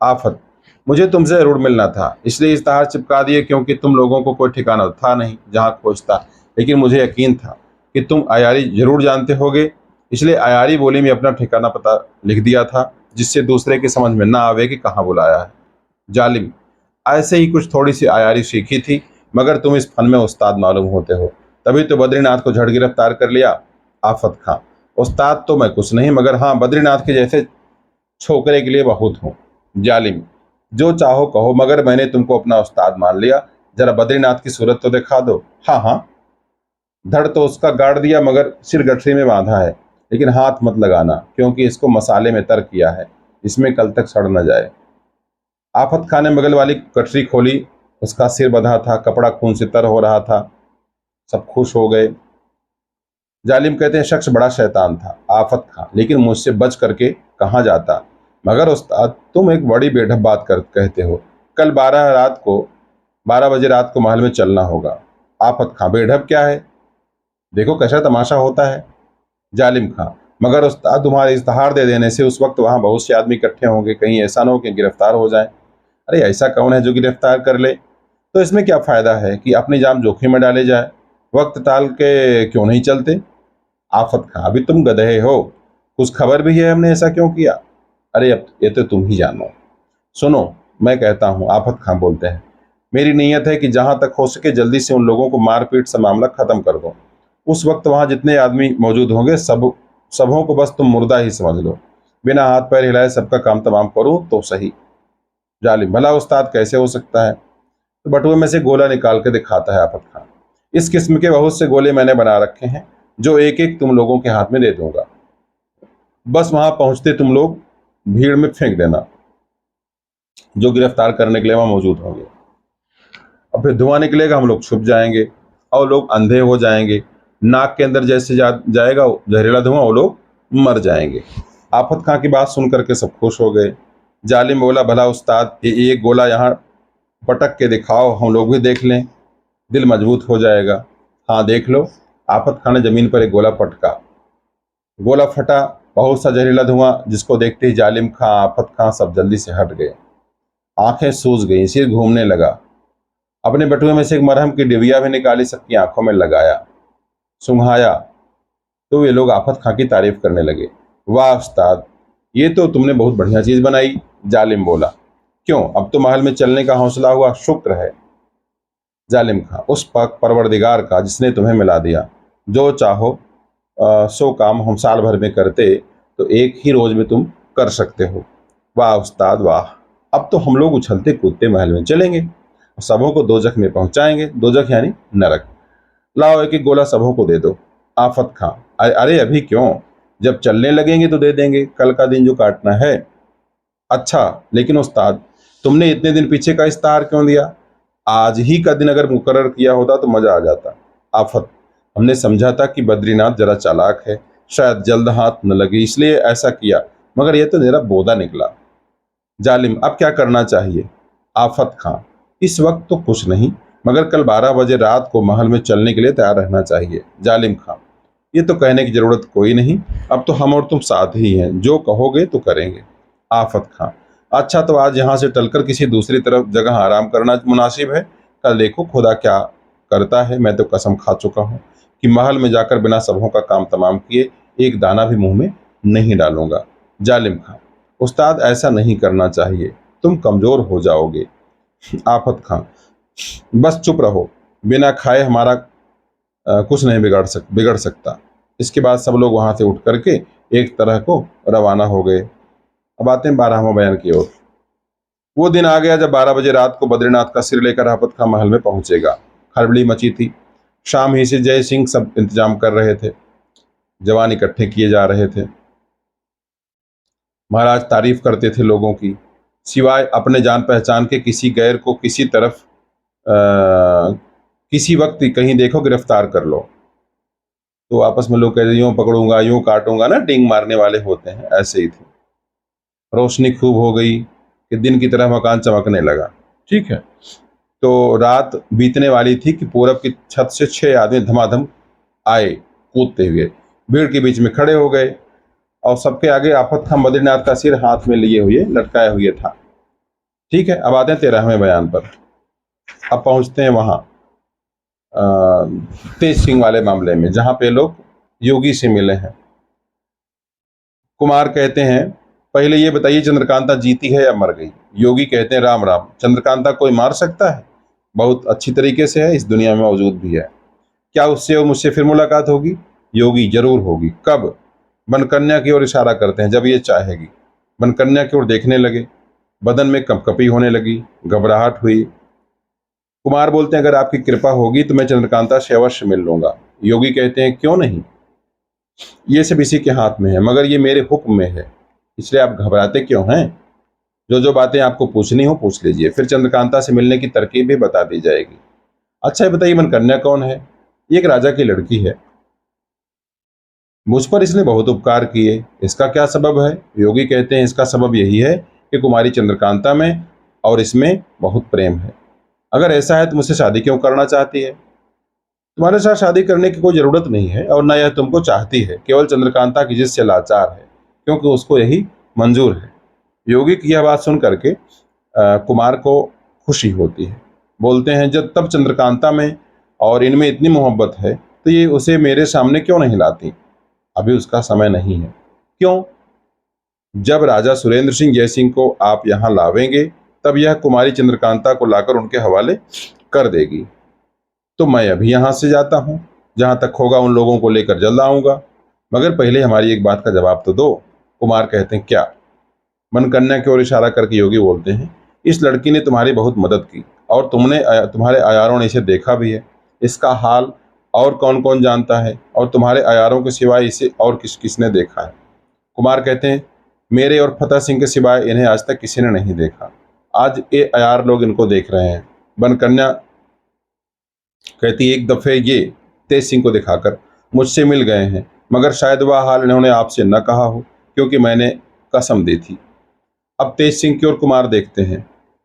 आफत, मुझे तुमसे जरूर मिलना था, इसलिए इश्तहार चिपका दिए, क्योंकि तुम लोगों को कोई ठिकाना था नहीं जहाँ खोजता। लेकिन मुझे यकीन था कि तुम अयारी जरूर जानते होगे, इसलिए अयारी बोली में अपना ठिकाना पता लिख दिया था, जिससे दूसरे की समझ में ना आवे कि कहाँ बुलाया है। जालिम, ऐसे ही कुछ थोड़ी सी अयारी सीखी थी, मगर तुम इस फन में उस्ताद मालूम होते हो, तभी तो बद्रीनाथ को झड़ गिरफ्तार कर लिया। आफत खां, उस्ताद तो मैं कुछ नहीं, मगर हाँ बद्रीनाथ के जैसे छोकरे के लिए बहुत हूँ। जालिम, जो चाहो कहो, मगर मैंने तुमको अपना उस्ताद मान लिया। जरा बद्रीनाथ की सूरत तो दिखा दो। हाँ हाँ, धड़ तो उसका गाड़ दिया, मगर सिर गठरी में बांधा है, लेकिन हाथ मत लगाना, क्योंकि इसको मसाले में तर किया है, इसमें कल तक सड़ न जाए। आफत खां ने बगल वाली गठरी खोली, उसका सिर बंधा था, कपड़ा खून से तर हो रहा था। सब खुश हो गए। जालिम कहते हैं शख्स बड़ा शैतान था आफत खां, लेकिन मुझसे बच करके कहाँ जाता। मगर उस्ताद, तुम एक बड़ी बेढब बात कहते हो। कल 12 बजे रात को महल में चलना होगा। आफत खां, बेढब क्या है, देखो कैसा तमाशा होता है। जालिम खां, मगर उस्ताद, तुम्हारे इश्तहार दे देने से उस वक्त वहां बहुत से आदमी इकट्ठे होंगे, कहीं ऐसा ना हो कि गिरफ्तार हो जाए। अरे ऐसा कौन है जो गिरफ्तार कर ले, तो इसमें क्या फायदा है कि अपनी जान जोखिम में डाले जाए। वक्त टाल के क्यों नहीं चलते। आफत खां, अभी तुम गधे हो, कुछ खबर भी है हमने ऐसा क्यों किया। अरे अब ये तो तुम ही जानो। सुनो, मैं कहता हूँ, आफत खां बोलते हैं, मेरी नीयत है कि जहां तक हो सके जल्दी से उन लोगों को मारपीट से मामला खत्म कर दो। उस वक्त वहां जितने आदमी मौजूद होंगे सबों को बस तुम मुर्दा ही समझ लो। बिना हाथ पैर हिलाए सबका काम तमाम करूं तो सही। जालिम, भला उस्ताद कैसे हो सकता है। तो बटुए में से गोला निकाल के दिखाता है आफत खां। इस किस्म के बहुत से गोले मैंने बना रखे हैं, जो एक एक तुम लोगों के हाथ में दे दूंगा। बस वहां पहुंचते तुम लोग भीड़ में फेंक देना, जो गिरफ्तार करने के लिए वहां मौजूद होंगे। और फिर धुआं निकलेगा, हम लोग छुप जाएंगे, और लोग अंधे हो जाएंगे। नाक के अंदर जैसे जाएगा जहरीला धुआं, वो लोग मर जाएंगे। आफत खां की बात सुन करके सब खुश हो गए। जालिम बोला, भला उस्ताद, एक गोला यहाँ पटक के दिखाओ, हम लोग भी देख लें, दिल मजबूत हो जाएगा। हाँ देख लो। आफत खां ने जमीन पर एक गोला पटका, गोला फटा, बहुत सा जहरीला धुआं, जिसको देखते ही जालिम खां, आफत खां सब जल्दी से हट गए। आंखें सूज गई, सिर घूमने लगा। अपने बटुए में से एक मरहम की डिबिया भी निकाली, सबकी आंखों में लगाया, सुंघाया, तो वे लोग आफत खां की तारीफ करने लगे। वाह उस्ताद, ये तो तुमने बहुत बढ़िया चीज बनाई। जालिम बोला, क्यों, अब तो महल में चलने का हौसला हुआ, शुक्र है। जालिम खां, उस पाक परवरदिगार का जिसने तुम्हें मिला दिया। जो चाहो सो काम हम साल भर में करते, तो एक ही रोज में तुम कर सकते हो। वाह उस्ताद वाह, अब तो हम लोग उछलते कूदते महल में चलेंगे और सबों को दोजख में पहुंचाएंगे। दोजख यानी नरक। लाओ एक एक गोला सबों को दे दो। आफत खां, अरे अभी क्यों, जब चलने लगेंगे तो दे देंगे, कल का दिन जो काटना है। अच्छा लेकिन उस्ताद, तुमने इतने दिन पीछे का इस्तार क्यों दिया? आज ही का दिन अगर मुकर्रर किया होता तो मजा आ जाता। आफत, हमने समझा था कि बद्रीनाथ जरा चालाक है, शायद जल्द हाथ न लगे, इसलिए ऐसा किया, मगर यह तो मेरा बोदा निकला। जालिम, अब क्या करना चाहिए? आफत खां, इस वक्त तो कुछ नहीं, मगर कल 12 बजे रात को महल में चलने के लिए तैयार रहना चाहिए। जालिम खां, ये तो कहने की जरूरत कोई नहीं, अब तो हम और तुम साथ ही हैं, जो कहोगे तो करेंगे। आफत खां, अच्छा तो आज यहाँ से टलकर किसी दूसरी तरफ जगह आराम करना मुनासिब है। कल देखो खुदा क्या करता है। मैं तो कसम खा चुका हूँ कि महल में जाकर बिना सबों का काम तमाम किए एक दाना भी मुंह में नहीं डालूंगा। जालिम खां, उस्ताद ऐसा नहीं करना चाहिए, तुम कमजोर हो जाओगे। आफत खां, बस चुप रहो, बिना खाए हमारा कुछ नहीं बिगड़ सकता। इसके बाद सब लोग वहां से उठ करके एक तरह को रवाना हो गए। अब आते हैं 12वां बयान की ओर। वो दिन आ गया जब 12 बजे रात को बद्रीनाथ का सिर लेकर आफत खां महल में पहुंचेगा। खलबली मची थी। शाम ही से जय सिंह सब इंतजाम कर रहे थे, जवान इकट्ठे किए जा रहे थे। महाराज तारीफ करते थे लोगों की, सिवाय अपने जान पहचान के किसी गैर को किसी तरफ किसी वक्त कहीं देखो गिरफ्तार कर लो। तो आपस में लोग कहते यूं पकड़ूंगा यूं काटूंगा ना, डींग मारने वाले होते हैं, ऐसे ही थे। रोशनी खूब हो गई कि दिन की तरह मकान चमकने लगा। ठीक है, तो रात बीतने वाली थी कि पूरब की छत से 6 आदमी धमाधम आए कूदते हुए, भीड़ के बीच में खड़े हो गए और सबके आगे आफत खां बद्रीनाथ का सिर हाथ में लिए हुए लटकाए हुए था। ठीक है, अब आते हैं 13वें बयान पर। अब पहुंचते हैं वहां तेज सिंह वाले मामले में, जहां पे लोग योगी से मिले हैं। कुमार कहते हैं, पहले ये बताइए चंद्रकांता जीती है या मर गई? योगी कहते हैं, राम राम, चंद्रकांता कोई मार सकता है? बहुत अच्छी तरीके से है, इस दुनिया में मौजूद भी है। क्या उससे और मुझसे फिर मुलाकात होगी? योगी, जरूर होगी। कब? बनकन्या की ओर इशारा करते हैं, जब ये चाहेगी। बनकन्या की ओर देखने लगे, बदन में कंपकपी होने लगी, घबराहट हुई। कुमार बोलते हैं, अगर आपकी कृपा होगी तो मैं चंद्रकांता से अवश्य मिल लूंगा। योगी कहते हैं, क्यों नहीं, ये सब इसी के हाथ में है, मगर ये मेरे हुक्म में है, इसलिए आप घबराते क्यों हैं? जो जो बातें आपको पूछनी हो पूछ लीजिए, फिर चंद्रकांता से मिलने की तरकीब भी बता दी जाएगी। अच्छा ये बताइए, मनकन्या कौन है? ये एक राजा की लड़की है, मुझ पर इसने बहुत उपकार किए, इसका क्या सबब है? योगी कहते हैं, इसका सबब यही है कि कुमारी चंद्रकांता में और इसमें बहुत प्रेम है। अगर ऐसा है तो मुझसे शादी क्यों करना चाहती है? तुम्हारे साथ शादी करने की कोई जरूरत नहीं है और न यह तुमको चाहती है, केवल चंद्रकांता की जिद से लाचार है, क्योंकि उसको यही मंजूर है। योगी की यह बात सुन करके कुमार को खुशी होती है। बोलते हैं, जब तब चंद्रकांता में और इनमें इतनी मोहब्बत है तो ये उसे मेरे सामने क्यों नहीं लाती? अभी उसका समय नहीं है। क्यों? जब राजा सुरेंद्र सिंह जयसिंह को आप यहाँ लावेंगे तब यह कुमारी चंद्रकांता को लाकर उनके हवाले कर देगी। तो मैं अभी यहाँ से जाता हूँ, जहाँ तक होगा उन लोगों को लेकर जल्द आऊंगा, मगर पहले हमारी एक बात का जवाब तो दो। कुमार कहते हैं, क्या? मनकन्या की ओर इशारा करके योगी बोलते हैं, इस लड़की ने तुम्हारी बहुत मदद की और तुम्हारे अयारों ने इसे देखा भी है। इसका हाल और कौन कौन जानता है, और तुम्हारे अयारों के सिवाय इसे और किसने देखा है? कुमार कहते हैं, मेरे और फतेह सिंह के सिवाय इन्हें आज तक किसी ने नहीं देखा। आज ये अयार लोग इनको देख रहे हैं। बनकन्या कहती, एक दफे ये तेज सिंह को दिखाकर मुझसे मिल गए हैं, मगर शायद वह हाल इन्होंने आपसे न कहा हो, क्योंकि मैंने कसम दी थी। अब तेज सिंह की ओर कुमार देखते हैं।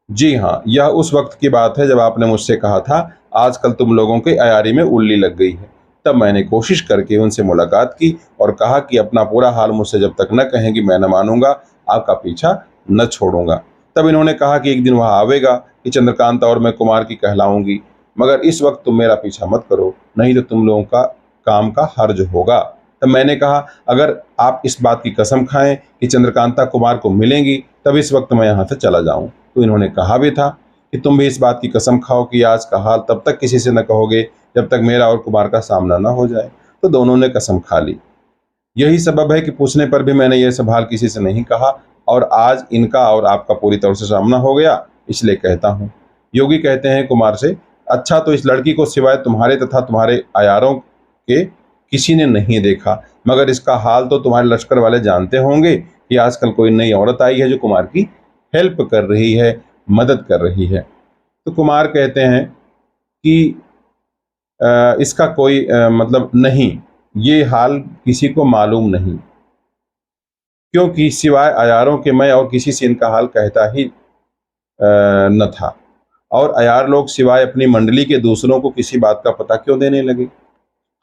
जी हाँ, यह उस वक्त की बात है जब आपने मुझसे कहा था, आजकल तुम लोगों की अयारी में उल्ली लग गई है। तब मैंने कोशिश करके उनसे मुलाकात की और कहा कि अपना पूरा हाल मुझसे जब तक न कहेंगी मैं न मानूंगा, आपका पीछा न छोड़ूंगा। तब इन्होंने कहा कि एक दिन वह आवेगा कि चंद्रकांता और मैं कुमार की कहलाऊंगी, मगर इस वक्त तुम मेरा पीछा मत करो, नहीं तो तुम लोगों का काम का हर्ज होगा। तब मैंने कहा, अगर आप इस बात की कसम खाएं कि चंद्रकांता कुमार को मिलेंगी तब इस वक्त मैं यहाँ से चला जाऊं। तो इन्होंने कहा भी था कि तुम भी इस बात की कसम खाओ कि आज का हाल तब तक किसी से न कहोगे जब तक मेरा और कुमार का सामना न हो जाए। तो दोनों ने कसम खा ली। यही सबब है कि पूछने पर भी मैंने यह सवाल किसी से नहीं कहा, और आज इनका और आपका पूरी तरह से सामना हो गया, इसलिए कहता हूँ। योगी कहते हैं कुमार से, अच्छा तो इस लड़की को सिवाय तुम्हारे तथा तुम्हारे अयारों के किसी ने नहीं देखा, मगर इसका हाल तो तुम्हारे लश्कर वाले जानते होंगे कि आजकल कोई नई औरत आई है जो कुमार की हेल्प कर रही है, मदद कर रही है। तो कुमार कहते हैं कि इसका कोई मतलब नहीं, ये हाल किसी को मालूम नहीं, क्योंकि सिवाय अयारों के मैं और किसी से इनका हाल कहता ही न था, और अयार लोग सिवाय अपनी मंडली के दूसरों को किसी बात का पता क्यों देने लगे।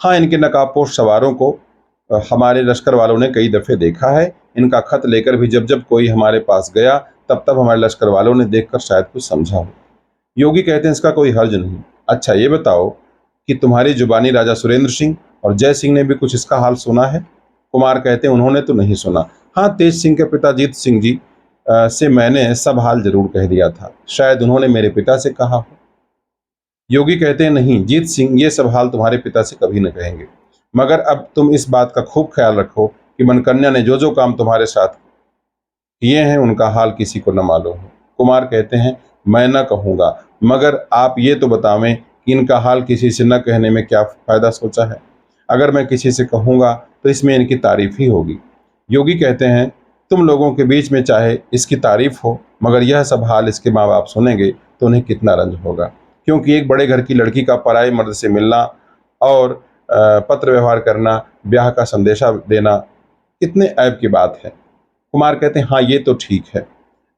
हाँ, इनके नकाबपोश सवारों को हमारे लश्कर वालों ने कई दफ़े देखा है। इनका खत लेकर भी जब जब कोई हमारे पास गया, तब तब हमारे लश्कर वालों ने देखकर शायद कुछ समझा हो। योगी कहते हैं इसका कोई हर्ज नहीं। अच्छा ये बताओ कि तुम्हारी जुबानी राजा सुरेंद्र सिंह और जय सिंह ने भी कुछ इसका हाल सुना है? कुमार कहते हैं उन्होंने तो नहीं सुना। हाँ, तेज सिंह के पिता जीत सिंह जी से मैंने सब हाल जरूर कह दिया था, शायद उन्होंने मेरे पिता से कहा हो। योगी कहते हैं नहीं, जीत सिंह ये सब हाल तुम्हारे पिता से कभी न कहेंगे, मगर अब तुम इस बात का खूब ख्याल रखो कि मनकन्या ने जो जो काम तुम्हारे साथ किए हैं उनका हाल किसी को न मालूम हो। कुमार कहते हैं मैं न कहूँगा, मगर आप ये तो बतावें कि इनका हाल किसी से न कहने में क्या फ़ायदा सोचा है? अगर मैं किसी से कहूँगा तो इसमें इनकी तारीफ ही होगी। योगी कहते हैं तुम लोगों के बीच में चाहे इसकी तारीफ हो, मगर यह सब हाल इसके माँ बाप सुनेंगे तो उन्हें कितना रंज होगा, क्योंकि एक बड़े घर की लड़की का पराये मर्द से मिलना और पत्र व्यवहार करना, ब्याह का संदेशा देना कितने ऐब की बात है। कुमार कहते हैं हाँ ये तो ठीक है।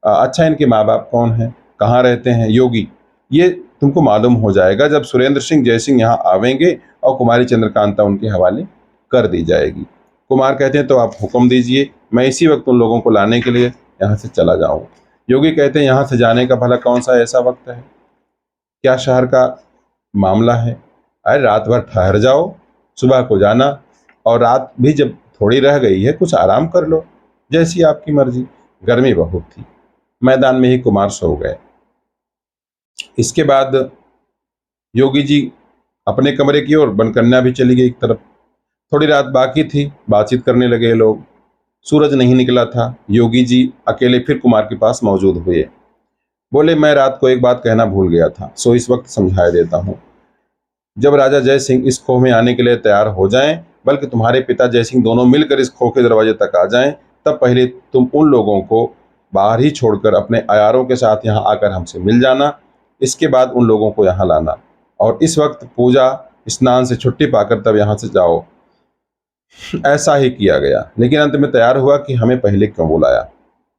अच्छा इनके माँ बाप कौन हैं, कहाँ रहते हैं? योगी, ये तुमको मालूम हो जाएगा जब सुरेंद्र सिंह जय सिंह यहाँ आवेंगे और कुमारी चंद्रकांता उनके हवाले कर दी जाएगी। कुमार कहते हैं तो आप हुक्म दीजिए, मैं इसी वक्त उन लोगों को लाने के लिए यहाँ से चला जाऊँ। योगी कहते हैं यहाँ से जाने का भला कौन सा ऐसा वक्त है, क्या शहर का मामला है? अरे रात भर ठहर जाओ, सुबह को जाना, और रात भी जब थोड़ी रह गई है कुछ आराम कर लो, जैसी आपकी मर्जी। गर्मी बहुत थी। मैदान में ही कुमार सो गए। इसके बाद योगी जी अपने कमरे की ओर, बनकन्या भी चली गई एक तरफ। थोड़ी रात बाकी थी, बातचीत करने लगे लोग। सूरज नहीं निकला था। योगी जी अकेले फिर कुमार के पास मौजूद हुए। बोले मैं रात को एक बात कहना भूल गया था, सो इस वक्त समझा देता हूँ। जब राजा जय सिंह इस खो में आने के लिए तैयार हो जाएं, बल्कि तुम्हारे पिता जय सिंह दोनों मिलकर इस खो के दरवाजे तक आ जाएं, तब पहले तुम उन लोगों को बाहर ही छोड़कर अपने अयारों के साथ यहाँ आकर हमसे मिल जाना। इसके बाद उन लोगों को यहाँ लाना, और इस वक्त पूजा स्नान से छुट्टी पाकर तब यहाँ से जाओ। ऐसा ही किया गया, लेकिन अंत में तैयार हुआ कि हमें पहले क्यों बुलाया।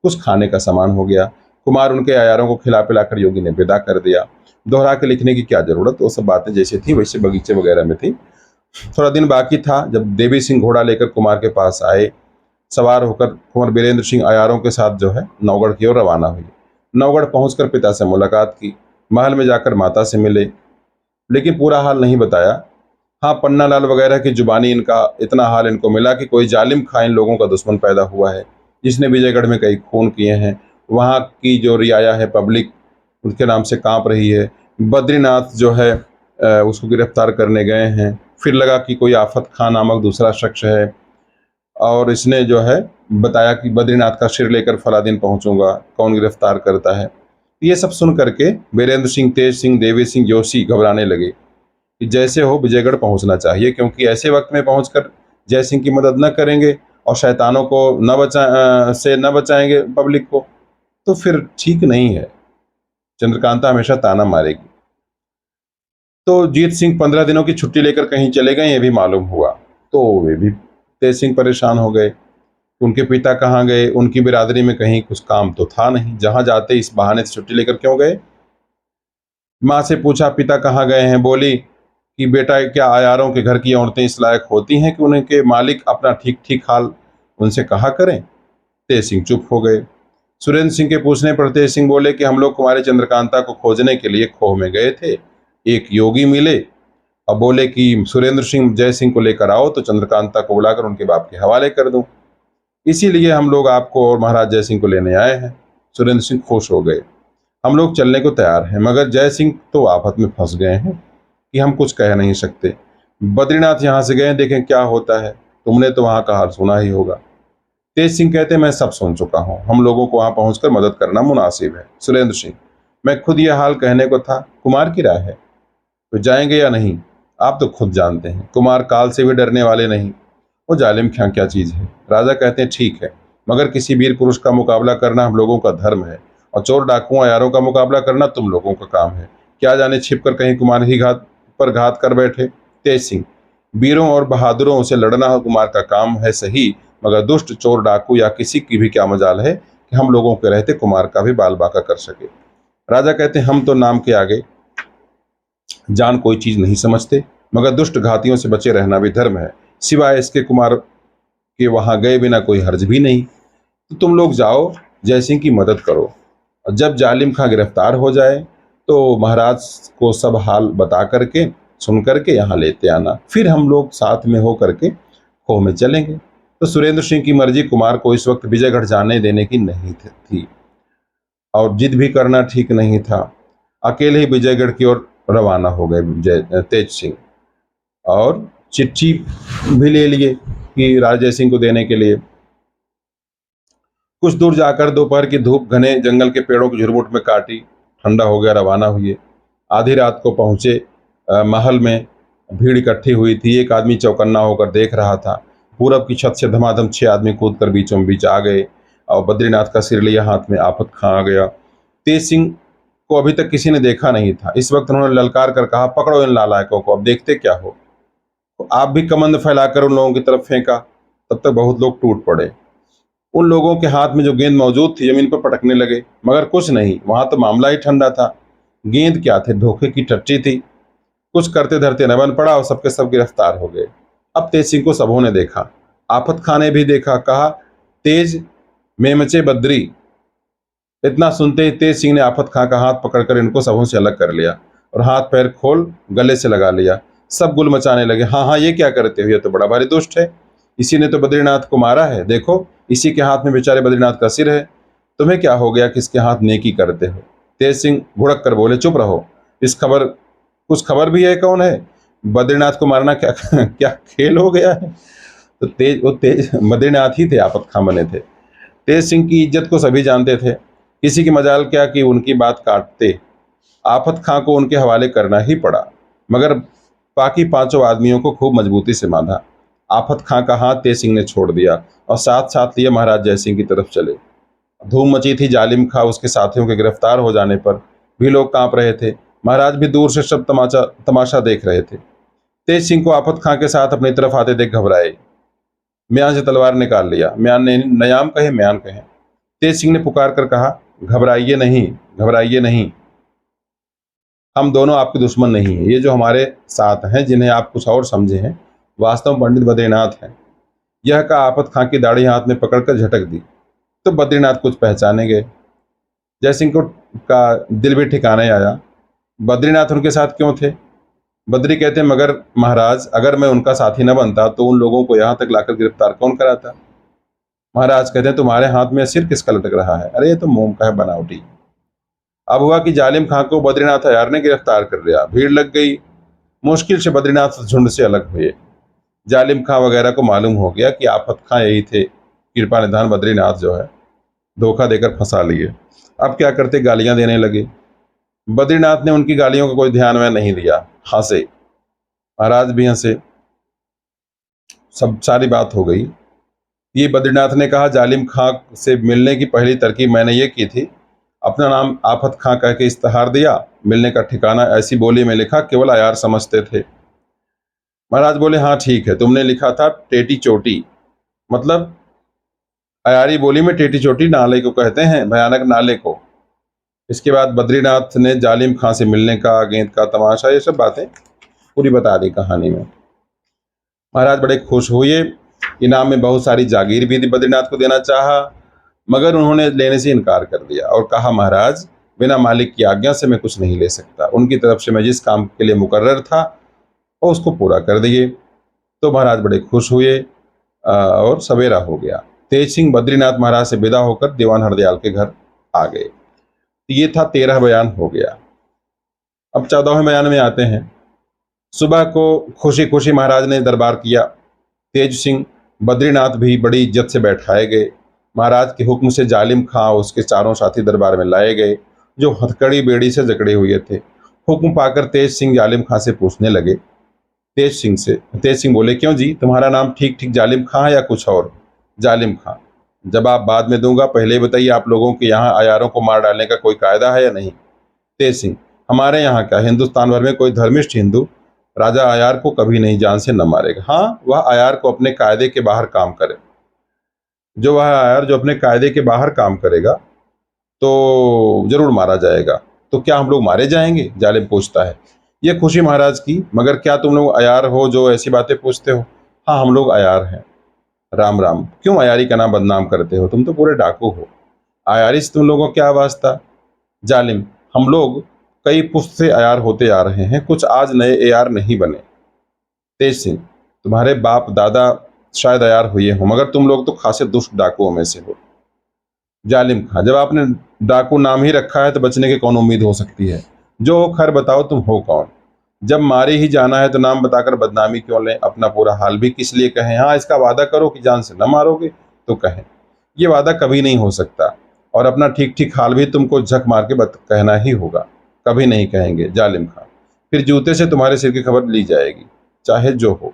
कुछ खाने का सामान हो गया। कुमार उनके अयारों को खिला पिलाकर योगी ने विदा कर दिया। दोहरा के लिखने की क्या जरूरत, वो सब बातें जैसे थी वैसे बगीचे वगैरह में थी। थोड़ा दिन बाकी था जब देवी सिंह घोड़ा लेकर कुमार के पास आए। सवार होकर कुंवर बीरेंद्र सिंह अयारों के साथ जो है नौगढ़ की ओर रवाना हुई। नौगढ़ पहुंचकर पिता से मुलाकात की, महल में जाकर माता से मिले, लेकिन पूरा हाल नहीं बताया। हाँ, पन्ना लाल वगैरह की जुबानी इनका इतना हाल इनको मिला कि कोई जालिम खाइन लोगों का दुश्मन पैदा हुआ है, जिसने विजयगढ़ में कई खून किए हैं। वहाँ की जो रियाया है, पब्लिक उनके नाम से कांप रही है। बद्रीनाथ जो है उसको गिरफ्तार करने गए हैं। फिर लगा कि कोई आफत खां नामक दूसरा शख्स है, और इसने जो है बताया कि बद्रीनाथ का सिर लेकर फला दिन पहुंचूंगा, कौन गिरफ्तार करता है। ये सब सुन करके वीरेंद्र सिंह, तेज सिंह, देवी सिंह जोशी घबराने लगे कि जैसे हो विजयगढ़ पहुंचना चाहिए, क्योंकि ऐसे वक्त में पहुंचकर जय सिंह की मदद न करेंगे और शैतानों को न बचाएंगे पब्लिक को, तो फिर ठीक नहीं है। चंद्रकांता हमेशा ताना मारेगी। तो जीत सिंह 15 दिनों की छुट्टी लेकर कहीं चले गए, ये भी मालूम हुआ। तो वे भी तेज सिंह परेशान हो गए। उनके पिता कहाँ गए, उनकी बिरादरी में कहीं कुछ काम तो था नहीं, जहां जाते इस बहाने से छुट्टी लेकर क्यों गए। माँ से पूछा पिता कहाँ गए हैं, बोली कि बेटा क्या अयारों के घर की औरतें इस लायक होती हैं कि उनके मालिक अपना ठीक ठीक हाल उनसे कहा करें। तेज सिंह चुप हो गए। सुरेंद्र सिंह के पूछने पर तेज सिंह बोले कि हम लोग कुमारी चंद्रकांता को खोजने के लिए खोह में गए थे। एक योगी मिले और बोले कि सुरेंद्र सिंह जय सिंह को लेकर आओ तो चंद्रकांता को बुलाकर उनके बाप के हवाले कर दूं। इसीलिए हम लोग आपको और महाराज जय सिंह को लेने आए हैं। सुरेंद्र सिंह खुश हो गए। हम लोग चलने को तैयार हैं, मगर जय सिंह तो आफत में फंस गए हैं कि हम कुछ कह नहीं सकते। बद्रीनाथ यहाँ से गए, देखें क्या होता है। तुमने तो वहां का हाल सुना ही होगा। तेज सिंह कहते, मैं सब सुन चुका हूँ, हम लोगों को वहां पहुंचकर मदद करना मुनासिब है। सुरेंद्र सिंह, मैं खुद यह हाल कहने को था, कुमार की राय है, तो जाएंगे या नहीं? आप तो खुद जानते हैं, कुमार काल से भी डरने वाले नहीं, वो जालिम खां क्या चीज है। राजा कहते हैं, ठीक है, मगर किसी वीर पुरुष का मुकाबला करना हम लोगों का धर्म है, और चोर डाकुओं यारों का मुकाबला करना तुम लोगों का काम है। क्या जाने छिपकर कहीं कुमार ही घात कर बैठे। तेज सिंह, वीरों और बहादुरों से लड़ना कुमार का काम है सही, मगर दुष्ट चोर डाकू या किसी की भी क्या मजाल है कि हम लोगों के रहते कुमार का भी बाल बाका कर सके। राजा कहते हैं, हम तो नाम के आगे जान कोई चीज नहीं समझते, मगर दुष्ट घातियों से बचे रहना भी धर्म है। सिवाय इसके कुमार के वहां गए बिना कोई हर्ज भी नहीं। तो तुम लोग जाओ, जयसिंह की मदद करो, और जब जालिम खां गिरफ्तार हो जाए तो महाराज को सब हाल बता करके सुन करके यहाँ लेते आना, फिर हम लोग साथ में हो करके खो में चलेंगे। तो सुरेंद्र सिंह की मर्जी कुमार को इस वक्त विजयगढ़ जाने देने की नहीं थी, और जिद भी करना ठीक नहीं था। अकेले ही विजयगढ़ की ओर रवाना हो गए तेज सिंह, और चिट्ठी भी ले लिए कि राजा सिंह को देने के लिए। कुछ दूर जाकर दोपहर की धूप घने जंगल के पेड़ों की झुरमुट में काटी, ठंडा हो गया, रवाना हुए। आधी रात को पहुंचे। महल में भीड़ इकट्ठी हुई थी। एक आदमी चौकन्ना होकर देख रहा था। पूरब की छत से धमाधम 6 आदमी कूदकर बीचों बीच आ गए, और बद्रीनाथ का सिर लिया हाथ में आफत खां आ गया। तेज सिंह को अभी तक किसी ने देखा नहीं था। इस वक्त उन्होंने ललकार कर कहा, पकड़ो इन नालायकों को, अब देखते क्या हो। तो आप भी कमंद फैलाकर उन लोगों की तरफ फेंका। तब तक बहुत लोग टूट पड़े। उन लोगों के हाथ में जो गेंद मौजूद थी जमीन पर पटकने लगे, मगर कुछ नहीं, वहां तो मामला ही ठंडा था। गेंद क्या थे, धोखे की टट्टी थी। कुछ करते धरते न बन पड़ा और सबके सब गिरफ्तार हो गए। अब तेज सिंह को सबों ने देखा, आफत खां ने भी देखा। कहा, तेज मेमचे बद्री। इतना सुनते ही तेज सिंह ने आफत खां का हाथ पकड़कर इनको सबों से अलग कर लिया और हाथ पैर खोल गले से लगा लिया। सब गुल मचाने लगे, हाँ हाँ, ये क्या करते हो, ये तो बड़ा भारी दुष्ट है, इसी ने तो बद्रीनाथ को मारा है, देखो इसी के हाथ में बेचारे बद्रीनाथ का सिर है। तुम्हें क्या हो गया, किसके हाथ नेकी करते हो? तेज सिंह भुड़क कर बोले, चुप रहो, इस खबर कुछ खबर भी है कौन है? बद्रीनाथ को मारना क्या क्या खेल हो गया है? तो वो तेज बद्रीनाथ ही थे, आफत खां बने थे। तेज सिंह की इज्जत को सभी जानते थे, किसी की मजाल क्या कि उनकी बात काटते। आफत खां को उनके हवाले करना ही पड़ा, मगर बाकी 5 आदमियों को खूब मजबूती से बांधा। आफत खां का हाथ तेज सिंह ने छोड़ दिया और साथ साथ लिए महाराज जयसिंह की तरफ चले। धूम मची थी। जालिम खां उसके साथियों के गिरफ्तार हो जाने पर भी लोग कांप रहे थे। महाराज भी दूर से सब तमाशा देख रहे थे। तेज सिंह को आफत खां के साथ अपनी तरफ आते देख घबराए। म्यान से तलवार निकाल लिया। म्यान ने नयाम कहे, म्यान कहे। तेज सिंह ने पुकार कर कहा, घबराइए नहीं, घबराइए नहीं, हम दोनों आपके दुश्मन नहीं हैं। ये जो हमारे साथ हैं, जिन्हें आप कुछ और समझे हैं, वास्तव में पंडित बद्रीनाथ हैं। यह का आफत खां की दाढ़ी हाथ में पकड़कर झटक दी तो बद्रीनाथ कुछ पहचाने गए। जयसिंह को का दिल भी ठिकाने आया। बद्रीनाथ उनके साथ क्यों थे? बद्री कहते, मगर महाराज, अगर मैं उनका साथी न बनता तो उन लोगों को यहाँ तक लाकर गिरफ्तार कौन कराता? महाराज कहते हैं, तुम्हारे हाथ में सिर किसका लटक रहा है? अरे ये तो मोम का है, बनावटी। अब हुआ कि जालिम खां को बद्रीनाथ अय्यर ने गिरफ्तार कर लिया। भीड़ लग गई। मुश्किल से बद्रीनाथ झुंड से अलग हुए। जालिम खां वगैरह को मालूम हो गया कि आफत खां यही थे। कृपा निधान बद्रीनाथ जो है धोखा देकर फंसा लिए। अब क्या करते, गालियां देने लगे। बद्रीनाथ ने उनकी गालियों का कोई ध्यान में नहीं दिया, हंसे। महाराज भी हंसे। सब सारी बात हो गई। ये बद्रीनाथ ने कहा, जालिम खां से मिलने की पहली तरकीब मैंने ये की थी, अपना नाम आफत खां कह के इस्तेहार दिया, मिलने का ठिकाना ऐसी बोली में लिखा, केवल अयार समझते थे। महाराज बोले, हाँ ठीक है, तुमने लिखा था टेटी चोटी, मतलब अयारी बोली में टेटी चोटी नाले को कहते हैं, भयानक नाले को। इसके बाद बद्रीनाथ ने जालिम खां से मिलने का, गेंद का तमाशा, ये सब बातें पूरी बता दी कहानी में। महाराज बड़े खुश हुए। इनाम में बहुत सारी जागीर भी बद्रीनाथ को देना चाहा, मगर उन्होंने लेने से इनकार कर दिया और कहा, महाराज बिना मालिक की आज्ञा से मैं कुछ नहीं ले सकता। उनकी तरफ से मैं जिस काम के लिए मुकर्रर था वो उसको पूरा कर दिए। तो महाराज बड़े खुश हुए और सवेरा हो गया। तेज सिंह बद्रीनाथ महाराज से विदा होकर दीवान हरदयाल के घर आ गए। तो ये था 13 बयान हो गया। अब 14वें बयान में आते हैं। सुबह को खुशी खुशी महाराज ने दरबार किया। तेज सिंह बद्रीनाथ भी बड़ी इज्जत से बैठाए गए। महाराज के हुक्म से जालिम खां और उसके चारों साथी दरबार में लाए गए, जो हथकड़ी बेड़ी से जकड़े हुए थे। हुक्म पाकर तेज सिंह जालिम खां से पूछने लगे। तेज सिंह बोले, क्यों जी, तुम्हारा नाम ठीक ठीक जालिम खां है या कुछ और? जालिम खां, जवाब बाद में दूंगा, पहले ही बताइए आप लोगों के यहाँ अयारों को मार डालने का कोई कायदा है या नहीं? तेज सिंह, हमारे यहाँ क्या, हिंदुस्तान भर में कोई धर्मिष्ठ हिंदू राजा अयार को कभी नहीं जान से न मारेगा। हाँ, वह अयार को अपने कायदे के बाहर काम करे, वह अयार जो अपने कायदे के बाहर काम करेगा तो जरूर मारा जाएगा। तो क्या हम लोग मारे जाएंगे? जालिम पूछता है। ये खुशी महाराज की, मगर क्या तुम लोग अयार हो जो ऐसी बातें पूछते हो? हाँ, हम लोग अयार हैं। राम राम, क्यों अयारी का नाम बदनाम करते हो? तुम तो पूरे डाकू हो। अयारी से तुम लोगों को क्या वास्ता? जालिम, हम लोग कई पुश्त से अयार होते आ रहे हैं, कुछ आज नए अयार नहीं बने। तेज सिंह, तुम्हारे बाप दादा शायद अयार हुए हो, मगर तुम लोग तो खासे दुष्ट डाकुओं में से हो। जालिम खां, जब आपने डाकू नाम ही रखा है तो बचने की कौन उम्मीद हो सकती है? जो हो खैर बताओ, तुम हो कौन? जब मारे ही जाना है तो नाम बताकर बदनामी क्यों लें? अपना पूरा हाल भी किस लिए कहें? हाँ, इसका वादा करो कि जान से न मारोगे तो कहें। ये वादा कभी नहीं हो सकता, और अपना ठीक ठीक हाल भी तुमको झक मार के कहना ही होगा। कभी नहीं कहेंगे। जालिम खां, फिर जूते से तुम्हारे सिर की खबर ली जाएगी, चाहे जो हो।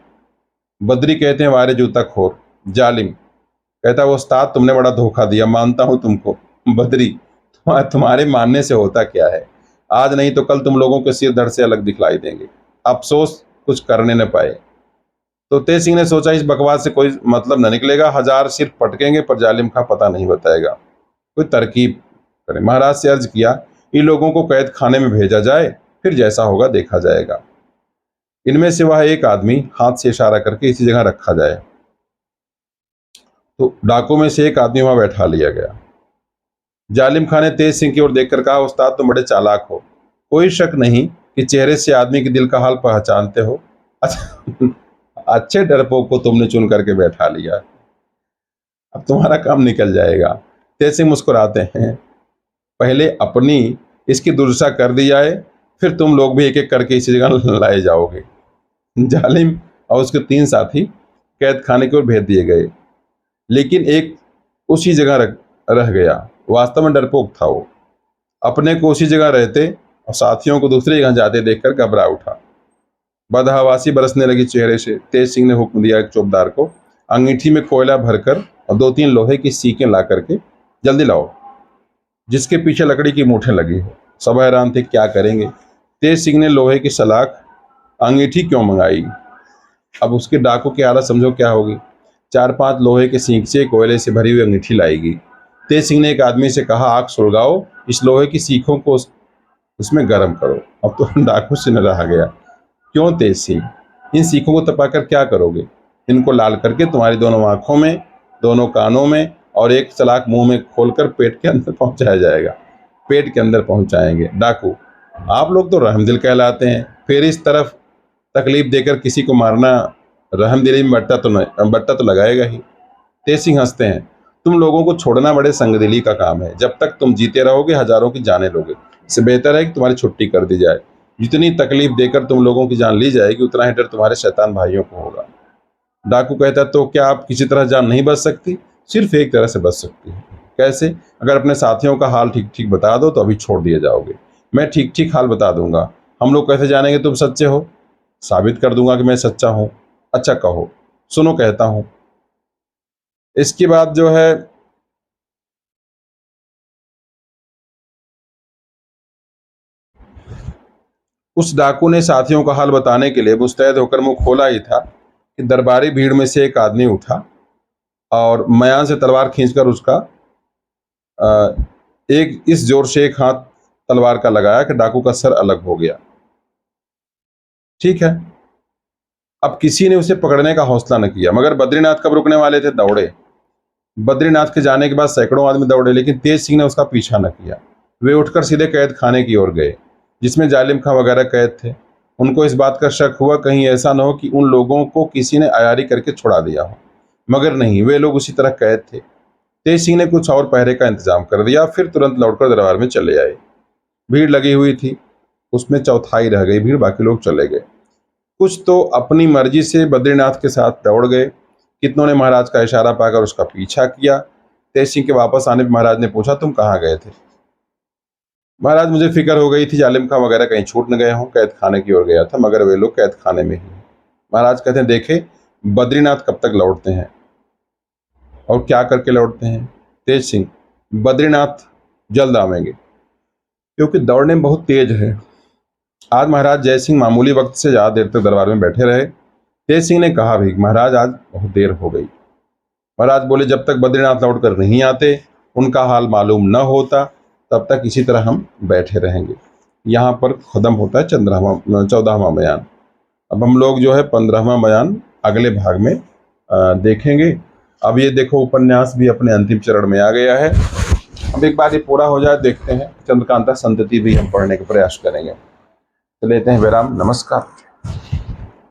बद्री कहते हैं वारे जूता खोर। जालिम कहता है, वो उस्ताद तुमने बड़ा धोखा दिया, मानता हूं तुमको। बद्री, तुम्हारे मानने से होता क्या है? आज नहीं तो कल तुम लोगों के सिर धड़ से अलग दिखलाई देंगे, अफसोस कुछ करने न पाए। तो तेज सिंह ने सोचा, इस बकवास से कोई मतलब न निकलेगा, हजार सिर पटकेंगे पर जालिम खां पता नहीं बताएगा, कोई तरकीब करे। महाराज से अर्ज किया, इन लोगों को कैद खाने में भेजा जाए, फिर जैसा होगा देखा जाएगा। इनमें से वह एक आदमी हाथ से इशारा करके इसी जगह रखा जाए। तो डाकू में से एक आदमी वहां बैठा लिया गया। जालिम खां ने तेज सिंह की ओर देखकर कहा, उस्ताद तुम बड़े चालाक हो, कोई शक नहीं कि चेहरे से आदमी के दिल का हाल पहचानते हो। अच्छा, अच्छे डरपोक को तुमने चुन करके बैठा लिया, अब तुम्हारा काम निकल जाएगा। तेज सिंह मुस्कुराते हैं, पहले अपनी इसकी दुर्दशा कर दी जाए, फिर तुम लोग भी एक एक करके इसी जगह लाए जाओगे। जालिम और उसके 3 साथी कैद खाने की ओर भेज दिए गए, लेकिन एक उसी जगह रह गया। वास्तव में डरपोक था वो, अपने को उसी जगह रहते और साथियों को दूसरी जगह जाते देखकर घबरा उठा। बदहवासी बरसने लगी चेहरे से। तेज सिंह ने हुक्म दिया एक चौबदार को, अंगीठी में कोयला भरकर और 2-3 लोहे की सीकें ला करके जल्दी लाओ, जिसके पीछे लकड़ी की मूठें लगी हो। सब हैरान थे, क्या करेंगे? तेज सिंह ने लोहे की सलाख, अंगीठी क्यों मंगाई? अब उसके डाकू की हालत समझो क्या होगी। 4-5 लोहे के सींचे कोयले से भरी हुई अंगीठी लाएगी। तेज सिंह ने एक आदमी से कहा, आग सुलगाओ, इस लोहे की सीखों को उसमें गर्म करो। अब तो डाकू से न रहा गया। क्यों तेज सिंह, इन सीखों को तपाकर क्या करोगे? इनको लाल करके तुम्हारी दोनों आंखों में, दोनों कानों में और एक सलाख मुंह में खोलकर पेट के अंदर पहुंचाया जाएगा। पेट के अंदर पहुंचाएंगे। डाकू, आप लोग तो रहमदिल कहलाते हैं, फिर इस तरफ तकलीफ देकर किसी को मारना, रहमदिली में बट्टा तो लगाएगा ही। तेज सिंह हंसते हैं, तुम लोगों को छोड़ना बड़े संगदिली का काम है। जब तक तुम जीते रहोगे हजारों की जानें लोगे, इससे बेहतर है कि तुम्हारी छुट्टी कर दी जाए। जितनी तकलीफ देकर तुम लोगों की जान ली जाएगी, उतना ही डर तुम्हारे शैतान भाइयों को होगा। डाकू कहता, तो क्या आप किसी तरह जान नहीं बच सकती? सिर्फ एक तरह से बच सकती है। कैसे? अगर अपने साथियों का हाल ठीक ठीक बता दो तो अभी छोड़ दिए जाओगे। मैं ठीक ठीक हाल बता दूंगा। हम लोग कैसे जानेंगे तुम सच्चे हो? साबित कर दूंगा कि मैं सच्चा हूं। अच्छा कहो, सुनो कहता हूं। इसके बाद जो है, उस डाकू ने साथियों का हाल बताने के लिए मुस्तैद होकर मुंह खोला ही था कि दरबारी भीड़ में से एक आदमी उठा और मयान से तलवार खींचकर उसका एक इस जोर से एक हाथ तलवार का लगाया कि डाकू का सर अलग हो गया। ठीक है, अब किसी ने उसे पकड़ने का हौसला न किया, मगर बद्रीनाथ कब रुकने वाले थे? दौड़े। बद्रीनाथ के जाने के बाद सैकड़ों आदमी दौड़े, लेकिन तेज सिंह ने उसका पीछा न किया। वे उठकर सीधे कैद खाने की ओर गए, जिसमें जालिम खां वगैरह कैद थे। उनको इस बात का शक हुआ कहीं ऐसा न हो कि उन लोगों को किसी ने अयारी करके छुड़ा दिया हो, मगर नहीं, वे लोग उसी तरह कैद थे। तेज सिंह ने कुछ और पहरे का इंतजाम कर दिया, फिर तुरंत लौटकर दरबार में चले आए। भीड़ लगी हुई थी, उसमें चौथाई रह गई भीड़, बाकी लोग चले गए। कुछ तो अपनी मर्जी से बद्रीनाथ के साथ दौड़ गए, कितनों ने महाराज का इशारा पाकर उसका पीछा किया। तेज सिंह के वापस आने पर महाराज ने पूछा, तुम कहाँ गए थे? महाराज, मुझे फिक्र हो गई थी जालिम खां वगैरह कहीं छूट न गए हों, कैद खाने की ओर गया था, मगर वे लोग कैद खाने में ही हैं। महाराज कहते हैं, देखे बद्रीनाथ कब तक लौटते हैं और क्या करके लौटते हैं? तेज सिंह, बद्रीनाथ जल्द आवेंगे, क्योंकि दौड़ने में बहुत तेज है। आज महाराज जय सिंह मामूली वक्त से ज्यादा देर तक दरबार में बैठे रहे। तेज सिंह ने कहा भी, महाराज आज बहुत देर हो गई। महाराज बोले, जब तक बद्रीनाथ लौट कर नहीं आते, उनका हाल मालूम न होता, तब तक इसी तरह हम बैठे रहेंगे। यहाँ पर खत्म होता है 14वां बयान। अब हम लोग जो है 15वां बयान अगले भाग में देखेंगे। अब ये देखो, उपन्यास भी अपने अंतिम चरण में आ गया है। अब एक बार ये पूरा हो जाए, देखते हैं चंद्रकांता संतति भी हम पढ़ने का प्रयास करेंगे। तो लेते हैं विराम। नमस्कार।